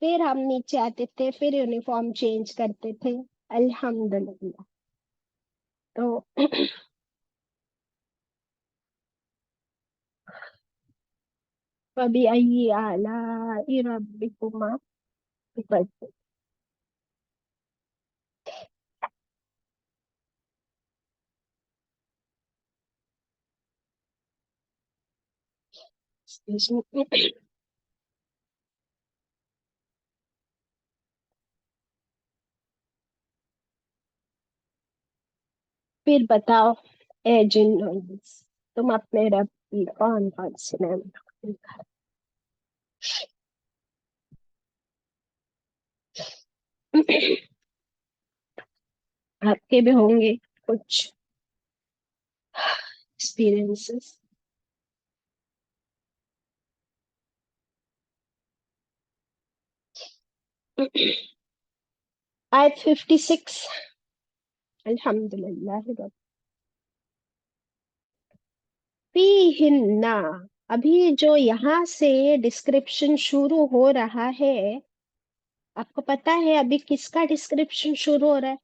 फिर हम नीचे आते थे, फिर यूनिफॉर्म चेंज करते थे। अल्हम्दुलिल्लाह। तो फबीअय्यि आलाइ रब्बिकुमा तुकज़्ज़िबान। फिर बताओ ए जिन्नो इंस, तुम अपने रब की कौन कौन सी नेमत। आपके भी होंगे कुछ एक्सपीरियंसेस। आयत 56। अल्हम्दुलिल्लाह रब फीहिन्ना। अभी जो यहाँ से डिस्क्रिप्शन शुरू हो रहा है, आपको पता है अभी किसका डिस्क्रिप्शन शुरू हो रहा है?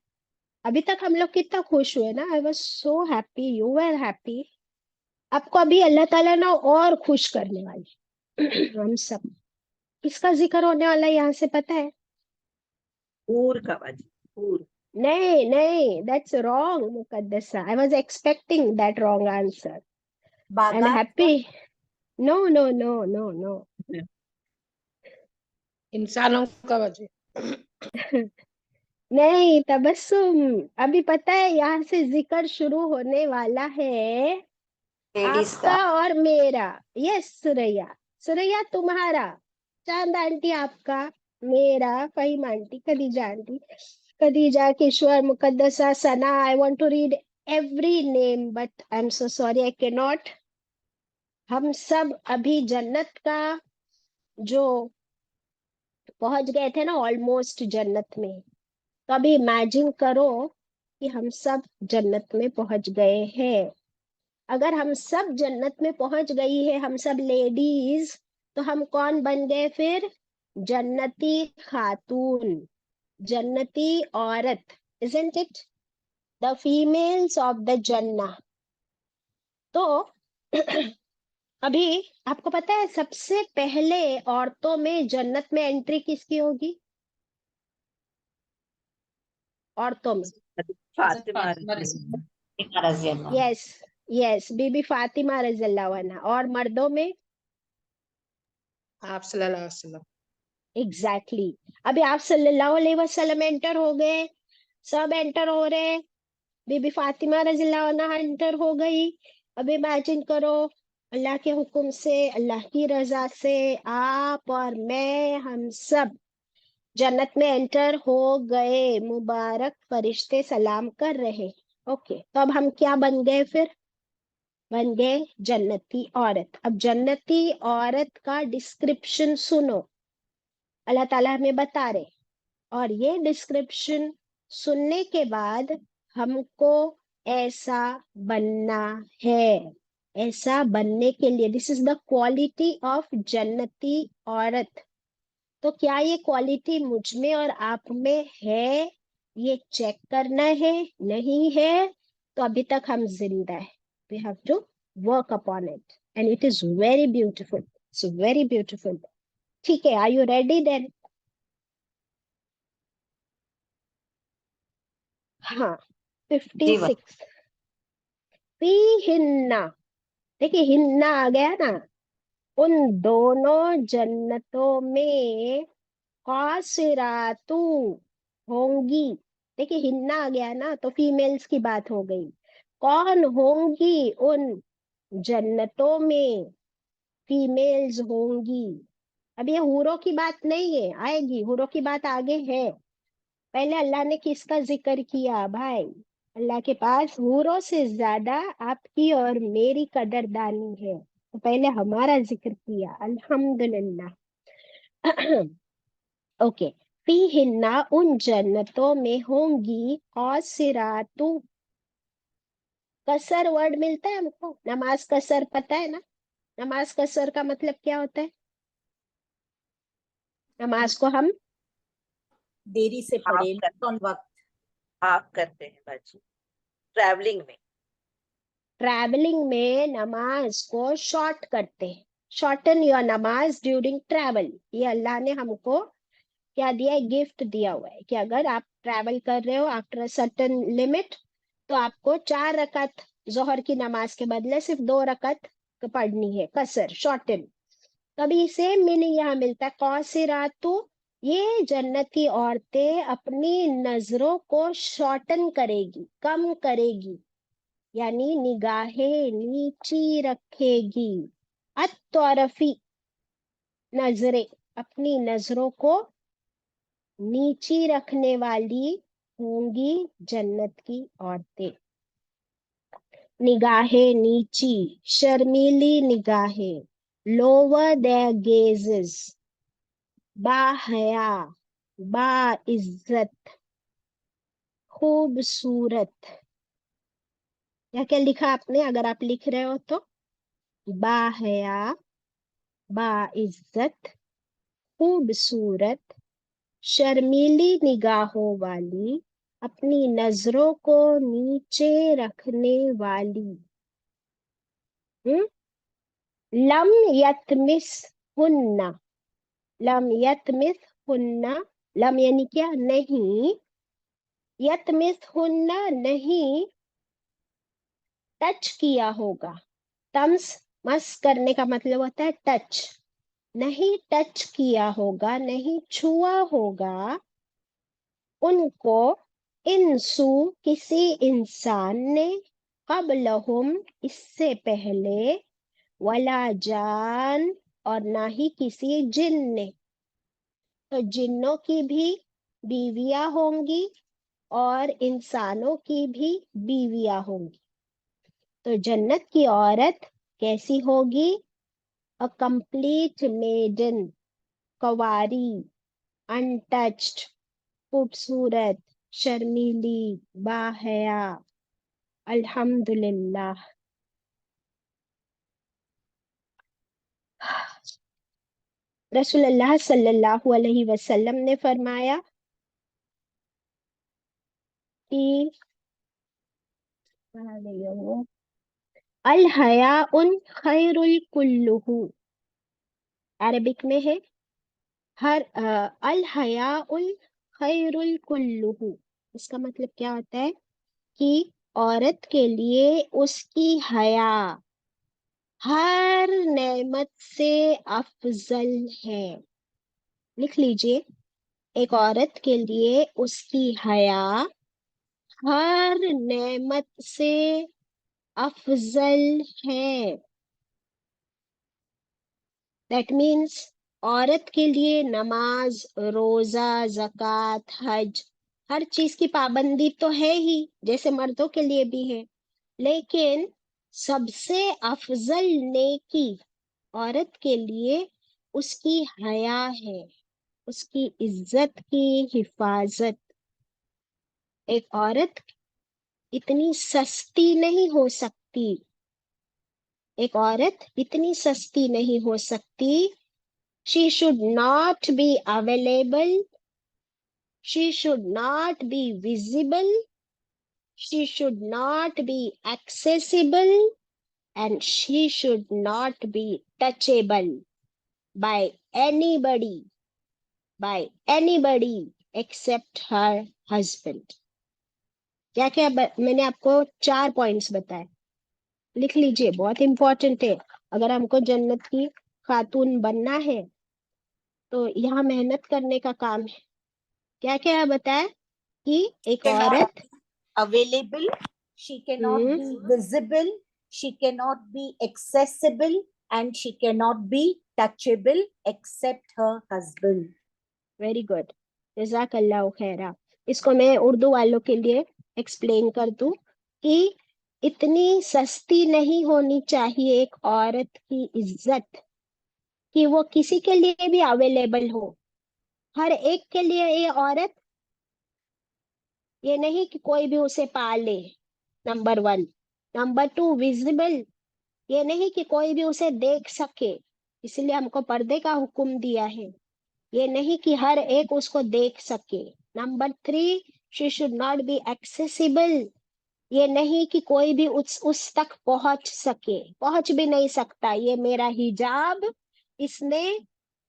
अभी तक हम लोग कितना खुश हुए ना, I was so happy, you were happy. आपको अभी अल्लाह ताला ना और खुश करने वाले हम सब। किसका जिक्र होने वाला है यहाँ से पता है? हूर का बाजी, हूर। नहीं नहीं, that's wrong Muqaddasa, I was expecting that wrong answer and बागात happy. No no no no no. इंसानों का बाजी। नहीं तबस्सुम, अभी पता है यहाँ से जिक्र शुरू होने वाला है लेडीज आपका का। और मेरा। यस सुरैया, सुरैया तुम्हारा, चांद आंटी आपका, मेरा, Fahim aunty, Khadija aunty, Khadija, Kishore, Muqaddasa, Sana. I want to read every name but I am so sorry I can not. हम सब अभी जन्नत का जो पहुंच गए थे ना, ऑलमोस्ट जन्नत में। तो अभी इमेजिन करो कि हम सब जन्नत में पहुंच गए हैं। अगर हम सब जन्नत में पहुंच गई है, हम सब लेडीज, तो हम कौन बन गए फिर? जन्नती खातून, जन्नती औरत, isn't it? The females of the जन्ना। तो अभी आपको पता है सबसे पहले औरतों में जन्नत में एंट्री किसकी होगी? औरतों में फातिमा फातिमा रज़ी रज़ी। अल्लाह। रज़ी अल्लाह। यस यस, बीबी फातिमा रज़ी अल्लाह अन्हा। और मर्दों में आप सल्लल्लाहु अलैहि वसल्लम। एग्जैक्टली अभी आप सल्लल्लाहु अलैहि वसल्लम एंटर हो गए, सब एंटर हो रहे हैं, बीबी फातिमा रज़ी अल्लाह अन्हा एंटर हो गई। अब इमेजिन करो अल्लाह के हुक्म से, अल्लाह की रजा से आप और मैं, हम सब जन्नत में एंटर हो गए। मुबारक फरिश्ते सलाम कर रहे। ओके, तो अब हम क्या बन गए फिर? बन गए जन्नती औरत। अब जन्नती औरत का डिस्क्रिप्शन सुनो, अल्लाह ताला हमें बता रहे, और ये डिस्क्रिप्शन सुनने के बाद हमको ऐसा बनना है। ऐसा बनने के लिए this is the quality of जन्नती औरत। तो क्या ये क्वालिटी मुझ में और आप में है? ये चेक करना है। नहीं है तो अभी तक हम जिंदा है। We have to work upon it and it is very beautiful, it's very beautiful. ठीक है, आर यू रेडी देन? हाँ, जी बस। 56। फी हिन्ना, देखिए हिन्ना आ गया ना, उन दोनों जन्नतों में कासिरातू होंगी। देखिए हिन्ना आ गया ना, तो फीमेल्स की बात हो गई। कौन होंगी उन जन्नतों में? फीमेल्स होंगी। अब ये हूरों की बात नहीं है, आएगी हूरों की बात आगे है। पहले अल्लाह ने किसका जिक्र किया भाई? अल्लाह के पास हूरों से ज्यादा आपकी और मेरी कदरदानी है। तो पहले हमारा जिक्र किया, अल्हम्दुलिल्लाह। ओके। फीहिन्ना, उन जन्नतों में होंगी कौसिरातु, कसर वर्ड मिलता है हमको, नमाज कसर पता है ना? नमाज कसर का मतलब क्या होता है? नमाज को हम देरी से हाफ पढ़े, कर ऑन वक्त। हाफ करते हैं बाजी, ट्रैवलिंग में। ट्रैवलिंग में नमाज को शॉर्ट करते हैं, शॉर्टन योर नमाज ड्यूरिंग ट्रैवल। ये अल्लाह ने हमको क्या दिया है? गिफ्ट दिया हुआ है कि अगर आप ट्रैवल कर रहे हो आफ्टर अ सर्टेन लिमिट, तो आपको 4 रकात जोहर की नमाज के बदले सिर्फ 2 रकात पढ़नी है, कसर, शॉर्टन। तभी से मीनिंग यहाँ मिलता है कौसिरातु, ये जन्नती औरतें अपनी नजरों को शॉर्टन करेगी, कम करेगी, यानी निगाहें नीची रखेगी। अत्तरफी, नजरें, अपनी नजरों को नीची रखने वाली होंगी जन्नत की औरतें। निगाहें नीची, शर्मीली निगाहें, लोअर देयर गेजेस, बाहया, बाइज्जत, खूबसूरत। या क्या लिखा आपने? अगर आप लिख रहे हो तो बाहया, बाइज्जत, खूबसूरत, शर्मीली निगाहों वाली, अपनी नजरों को नीचे रखने वाली। लम यतमिस हुन्ना, लम यतमिस हुन्ना, लम यानी क्या? नहीं, यतमिस हुन्ना, नहीं टच किया होगा। तम्स, मस करने का मतलब होता है टच, नहीं टच किया होगा, नहीं छुआ होगा उनको, इंसु, किसी इंसान ने, कबलहुम, इससे पहले, वला जान, और ना ही किसी जिन ने। तो जिन्नों की भी बीवियां होंगी और इंसानों की भी बीवियां होंगी। तो जन्नत की औरत कैसी होगी? अ कंप्लीट मेडन, कवारी, अनटच्ड, खूबसूरत, शर्मीली, बाहया। अल्हम्दुलिल्लाह। रसूलुल्लाह सल्लल्लाहु अलैहि वसल्लम ने फरमाया कि अल हयाउन खैरुल कुल्लुहु, अरबिक में है हर अल हयाउल खैरुल कुल्लुहु। इसका मतलब क्या होता है? कि औरत के लिए उसकी हया हर नेमत से अफजल है। लिख लीजिए, एक औरत के लिए उसकी हया हर नेमत से अफजल है। दैट मीन्स औरत के लिए नमाज, रोजा, जक़ात, हज, हर चीज की पाबंदी तो है ही, जैसे मर्दों के लिए भी है, लेकिन सबसे अफजल नेकी औरत के लिए उसकी हया है, उसकी इज्जत की हिफाजत। एक औरत इतनी सस्ती नहीं हो सकती, एक औरत इतनी सस्ती नहीं हो सकती। She should not be available, she should not be visible, she should not be accessible, and she should not be touchable by anybody, by anybody except her husband. क्या क्या मैंने आपको 4 पॉइंट्स बताए, लिख लीजिए, बहुत इंपॉर्टेंट है। अगर हमको जन्नत की खातून बनना है तो यहाँ मेहनत करने का काम है। क्या क्या बताया? कि एक औरत available, she cannot be visible, she cannot be accessible, and she cannot be touchable except her husband. Very good, जज़ाकल्लाहु खैरा। इसको मैं उर्दू वालों के लिए एक्सप्लेन कर दूं कि इतनी सस्ती नहीं होनी चाहिए एक औरत की इज्जत कि वो किसी के लिए भी अवेलेबल हो, हर एक के लिए ये औरत, ये नहीं कि कोई भी उसे पाले, नंबर 1। नंबर 2, विजिबल, ये नहीं कि कोई भी उसे देख सके, इसलिए हमको पर्दे का हुक्म दिया है, ये नहीं कि हर एक उसको देख सके। Number 3, she should not be accessible, ये नहीं कि कोई भी उस तक पहुंच सके, पहुंच भी नहीं सकता। ये मेरा हिजाब, इसने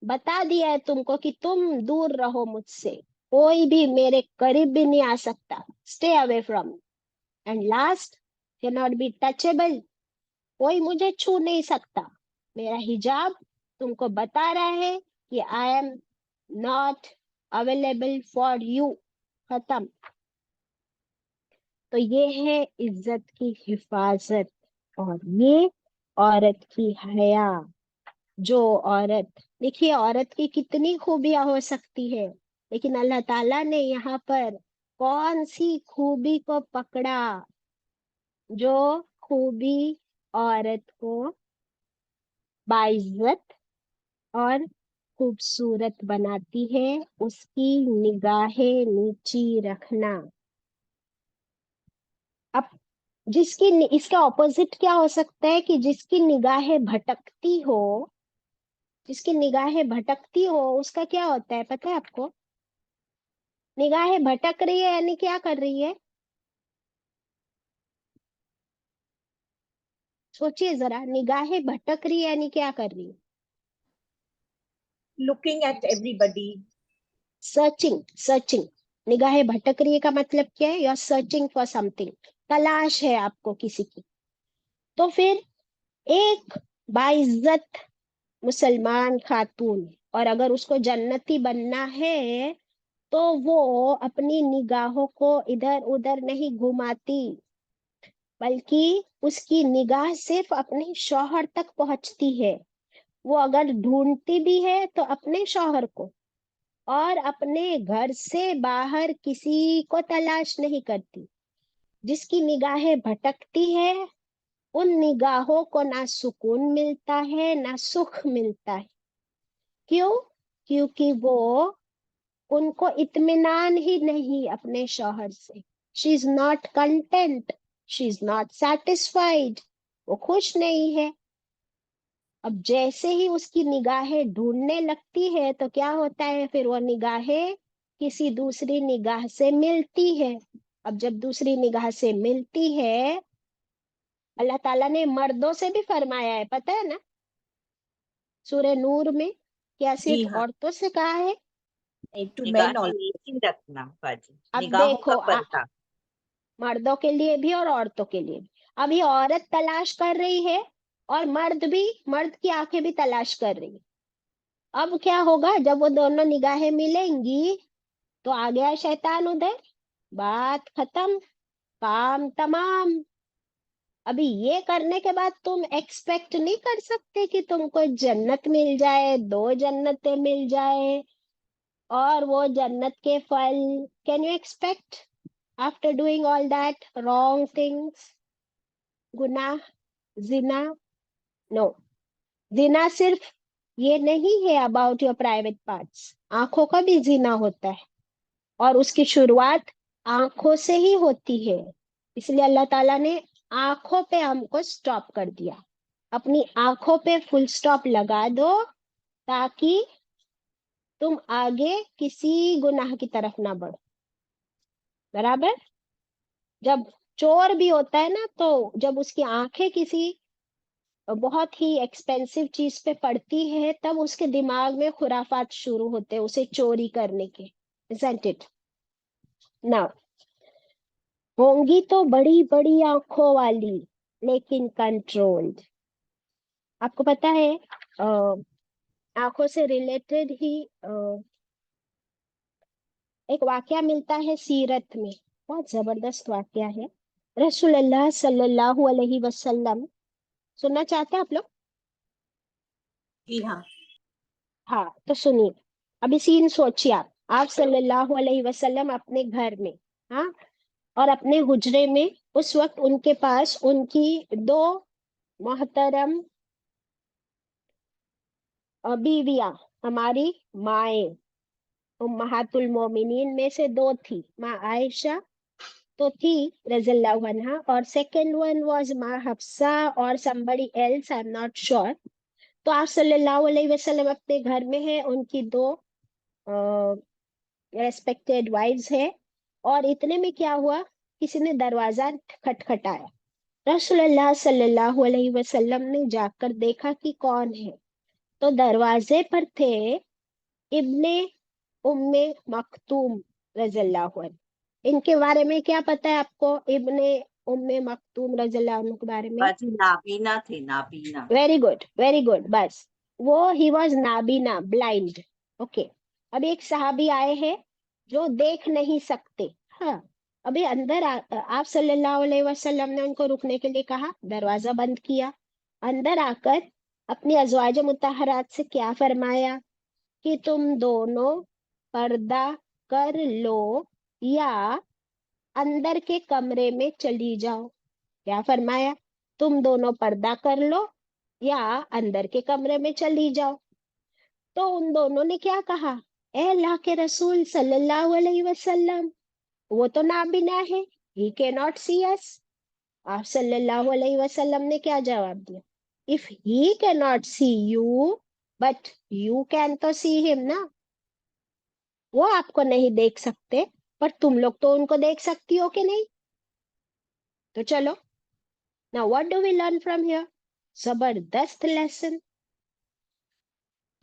बता दिया है तुमको कि तुम दूर रहो मुझसे, कोई भी मेरे करीब भी नहीं आ सकता, stay away from. And last, can not be touchable, कोई मुझे छू नहीं सकता। मेरा हिजाब तुमको बता रहा है कि I am not available for you, खत्म। तो ये है इज्जत की हिफाजत, और ये औरत की हया। जो औरत, देखिए औरत की कितनी खूबियां हो सकती है, लेकिन अल्लाह ताला ने यहाँ पर कौन सी खूबी को पकड़ा, जो खूबी औरत को बाइज्जत और खूबसूरत बनाती है, उसकी निगाहें नीची रखना। अब इसका ऑपोजिट क्या हो सकता है कि जिसकी निगाहें भटकती हो, जिसकी निगाहें भटकती हो उसका क्या होता है पता है आपको? निगाहें भटक रही है यानी क्या कर रही है? सोचिए जरा, निगाहें भटक रही है यानी क्या कर रही है? Looking at everybody. Searching, searching. निगाहें भटक रही है का मतलब क्या है? You are searching for something, तलाश है आपको किसी की। तो फिर एक बाइज्जत मुसलमान खातून, और अगर उसको जन्नती बनना है तो वो अपनी निगाहों को इधर उधर नहीं घुमाती, बल्कि उसकी निगाह सिर्फ अपने शौहर तक पहुंचती है। वो अगर ढूंढती भी है तो अपने शौहर को, और अपने घर से बाहर किसी को तलाश नहीं करती। जिसकी निगाहें भटकती है, उन निगाहों को ना सुकून मिलता है ना सुख मिलता है। क्यों? क्योंकि वो, उनको इत्मीनान ही नहीं अपने शौहर से। She is not content, she is not satisfied, वो खुश नहीं है। अब जैसे ही उसकी निगाहें ढूंढने लगती है तो क्या होता है, फिर वो निगाहें किसी दूसरी निगाह से मिलती है। अब जब दूसरी निगाह से मिलती है, अल्लाह ताला ने मर्दों से भी फरमाया है, पता है ना, सूरह नूर में, क्या जी सिर्फ हाँ, औरतों से कहा है? to men निगाहें also. नीची रखना बाजी, अब निगाहों देखो का पर्दा। मर्दों के लिए भी और औरतों के लिए भी। अब ये औरत तलाश कर रही है और मर्द भी, मर्द की आंखें भी तलाश कर रही है। अब क्या होगा, जब वो दोनों निगाहें मिलेंगी तो आ गया शैतान उधर, बात खत्म, काम तमाम। अभी ये करने के बाद तुम एक्सपेक्ट नहीं कर सकते कि तुमको जन्नत मिल जाए, 2 जन्नतें मिल जाए और वो जन्नत के फल। Can you expect after doing all that wrong things? गुनाह, जिना, नो। जिना सिर्फ ये नहीं है अबाउट योर प्राइवेट पार्ट्स, आंखों का भी जिना होता है, और उसकी शुरुआत आंखों से ही होती है। इसलिए अल्लाह ताला ने आंखों पे हमको स्टॉप कर दिया। अपनी आंखों पे फुल स्टॉप लगा दो, ताकि तुम आगे किसी गुनाह की तरफ ना बढ़ो। बराबर? जब चोर भी होता है ना, तो जब उसकी आंखें किसी बहुत ही एक्सपेंसिव चीज पे पड़ती है, तब उसके दिमाग में खुराफात शुरू होते हैं उसे चोरी करने के। Isn't it? Now, होंगी तो बड़ी बड़ी आंखों वाली, लेकिन कंट्रोल्ड। आपको पता है आंखों से रिलेटेड ही एक वाकया मिलता है सीरत में, बहुत जबरदस्त वाकया है। रसूलुल्लाह सल्लल्लाहु अलैहि वसल्लम, सुनना चाहते हैं आप लोग? जी हाँ, हाँ तो सुनिए। अभी सीन सोचिए, आप सल्लल्लाहु अलैहि वसल्लम अपने घर में, हाँ, और अपने हुजरे में उस वक्त उनके पास उनकी दो मोहतरम बीवियां, हमारी माएँ, उम्महातुल मोमिनीन में से दो थी। माँ आयशा तो थी रज़ियल्लाहु अन्हा, और सेकंड वन वाज माँ हफ्सा और somebody else, I am not sure. तो आप सल्लल्लाहु अलैहि वसल्लम अपने घर में है, उनकी दो रेस्पेक्टेड वाइव्स है, और इतने में क्या हुआ, किसी ने दरवाजा खटखटाया। रसूलुल्लाह सल्लल्लाहु अलैहि वसल्लम ने जाकर देखा कि कौन है, तो दरवाजे पर थे इब्ने उम्मे मखतूम रज़ियल्लाहु अन्हु। इनके बारे में क्या पता है आपको, इब्ने उम्मे मखतूम रज़ियल्लाहु अन्हु के बारे में? बाजी नाबीना थे, नाबीना। Very good, very good. बस वो ही वॉज नाबीना, ब्लाइंड। ओके, अब एक सहाबी आए हैं जो देख नहीं सकते। हाँ, अभी अंदर आप सल्लल्लाहु अलैहि वसल्लम ने उनको रुकने के लिए कहा, दरवाजा बंद किया। अंदर आकर अपनी अज़वाज मुतहरात से क्या फरमाया कि तुम दोनों पर्दा कर लो या अंदर के कमरे में चली जाओ। क्या फरमाया? तुम दोनों पर्दा कर लो या अंदर के कमरे में चली जाओ। तो उन दोनों ने क्या कहा, ए अल्लाह के रसूल सल्लल्लाहु अलैहि वसल्लम, वो तो नाबीना है, ही कैन नॉट सी अस। आप सल्लल्लाहु अलैहि वसल्लम ने क्या जवाब दिया, if he can not see you but you can तो सी हिम ना। वो आपको नहीं देख सकते, पर तुम लोग तो उनको देख सकती हो कि नहीं? तो चलो, now what do we learn from here? जबरदस्त लेसन।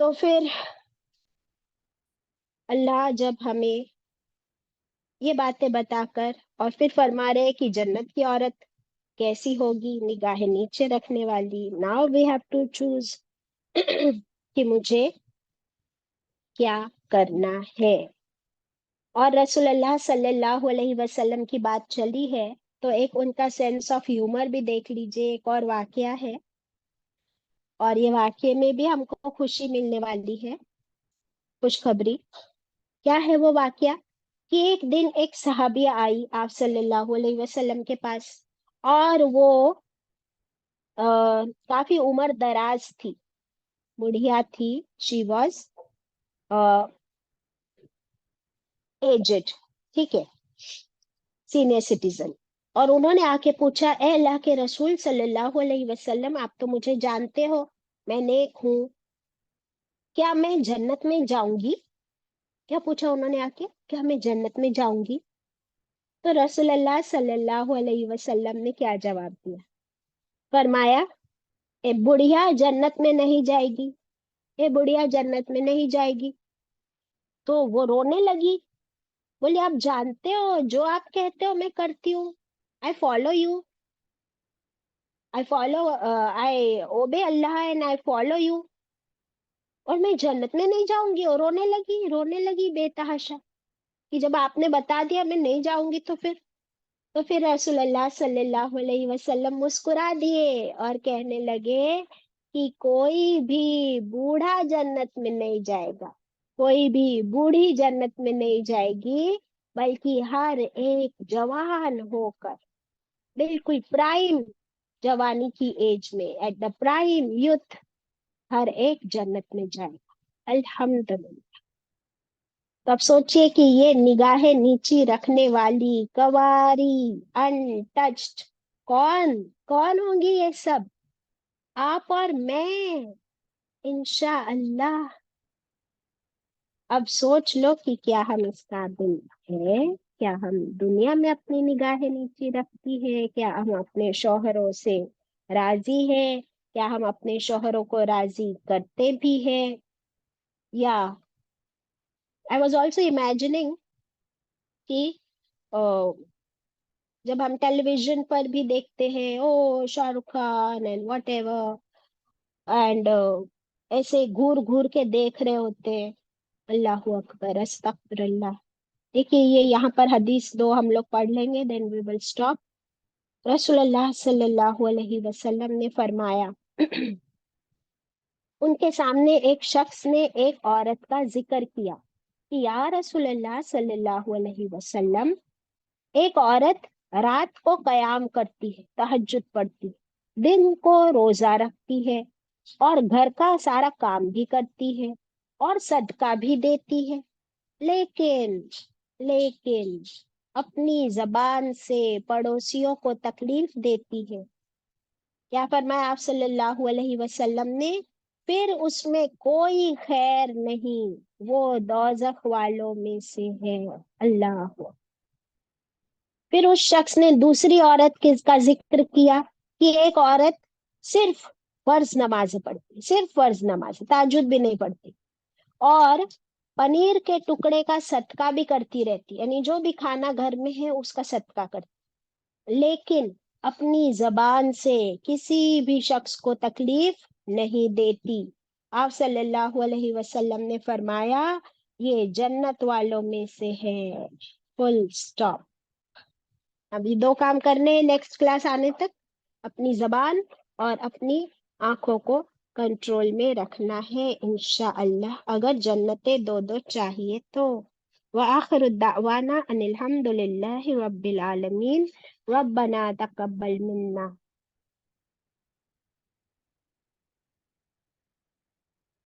तो फिर अल्लाह जब हमें ये बातें बताकर और फिर फरमा रहे कि जन्नत की औरत कैसी होगी, निगाहें नीचे रखने वाली, now we have to choose कि मुझे क्या करना है। और रसूलुल्लाह सल्लल्लाहु अलैहि वसल्लम की बात चली है, तो एक उनका सेंस ऑफ ह्यूमर भी देख लीजिए। एक और वाकया है, और ये वाकये में भी हमको खुशी मिलने वाली है, खुशखबरी। क्या है वो वाकया, कि एक दिन एक सहाबिया आई आप सल्लल्लाहु अलैहि वसल्लम के पास, और वो काफी उम्र दराज थी, बुढ़िया थी, शी वॉज एजेड, ठीक है, सीनियर सिटीजन। और उन्होंने आके पूछा, ए अल्लाह के रसूल सल्लल्लाहु अलैहि वसल्लम, आप तो मुझे जानते हो, मैं नेक हूँ, क्या मैं जन्नत में जाऊंगी? क्या पूछा उन्होंने आके, क्या मैं जन्नत में जाऊंगी? तो रसूलुल्लाह सल्लल्लाहु अलैहि वसल्लम ने क्या जवाब दिया? फरमाया, ए बुढ़िया जन्नत में नहीं जाएगी, ए बुढ़िया जन्नत में नहीं जाएगी। तो वो रोने लगी, बोले आप जानते हो, जो आप कहते हो मैं करती हूँ, आई follow you, I obey Allah and I follow you, और मैं जन्नत में नहीं जाऊंगी। और रोने लगी बेतहाशा, कि जब आपने बता दिया मैं नहीं जाऊंगी तो फिर रसूलुल्लाह सल्लल्लाहु अलैहि वसल्लम मुस्कुरा दिए और कहने लगे कि कोई भी बूढ़ा जन्नत में नहीं जाएगा, कोई भी बूढ़ी जन्नत में नहीं जाएगी, बल्कि हर एक जवान होकर, बिल्कुल प्राइम जवानी की एज में, एट द प्राइम यूथ, हर एक जन्नत में जाएगा। अल्हम्दुलिल्लाह। तो अब सोचिए कि ये निगाहें नीची रखने वाली कवारी अनटच्ड कौन कौन होंगी? ये सब आप और मैं, इंशाअल्लाह। अब सोच लो कि क्या हम इस काबिल है, क्या हम दुनिया में अपनी निगाहें नीची रखती है, क्या हम अपने शौहरों से राजी है, क्या हम अपने शौहरों को राजी करते भी हैं? या आई वॉज ऑल्सो इमेजिनिंग कि जब हम टेलीविजन पर भी देखते हैं, oh Shahrukh Khan and whatever, and ऐसे घूर घूर के देख रहे होते हैं, अल्लाह अकबर अस्तगफिरुल्लाह। देखिए, ये यहाँ पर हदीस दो हम लोग पढ़ लेंगे, देन वी विल स्टॉप। रसूलुल्लाह सल्लल्लाहु अलैहि वसल्लम ने फरमाया, उनके सामने एक शख्स ने एक औरत का जिक्र किया कि या रसूलुल्लाह सल्लल्लाहु अलैहि वसल्लम, एक औरत रात को कयाम करती है, तहज्जुद पढ़ती है, दिन को रोजा रखती है और घर का सारा काम भी करती है और सदका भी देती है, लेकिन लेकिन अपनी जबान से पड़ोसियों को तकलीफ देती है। क्या फरमाया आप सल्लल्लाहु अलैहि वसल्लम ने? फिर उसमें कोई खैर नहीं, वो दोजख वालों में से है। अल्लाह। फिर उस शख्स ने दूसरी औरत का जिक्र किया कि एक औरत सिर्फ फर्ज नमाज पढ़ती, सिर्फ फर्ज नमाज, ताजुद भी नहीं पढ़ती, और पनीर के टुकड़े का सदका भी करती रहती, यानी जो भी खाना घर में है उसका सदका करती, लेकिन अपनी जबान से किसी भी शख्स को तकलीफ नहीं देती। आप सल्लल्लाहु अलैहि वसल्लम ने फरमाया ये जन्नत वालों में से है। Full stop. अभी 2 काम करने हैं नेक्स्ट क्लास आने तक। अपनी जबान और अपनी आंखों को कंट्रोल में रखना है इंशाअल्लाह, अगर जन्नतें 2 चाहिए तो। व आखिरु दावाना अनिल हम्दुलिल्लाहि रब्बिल आलमीन। रब्बना तकब्बल मिन्ना।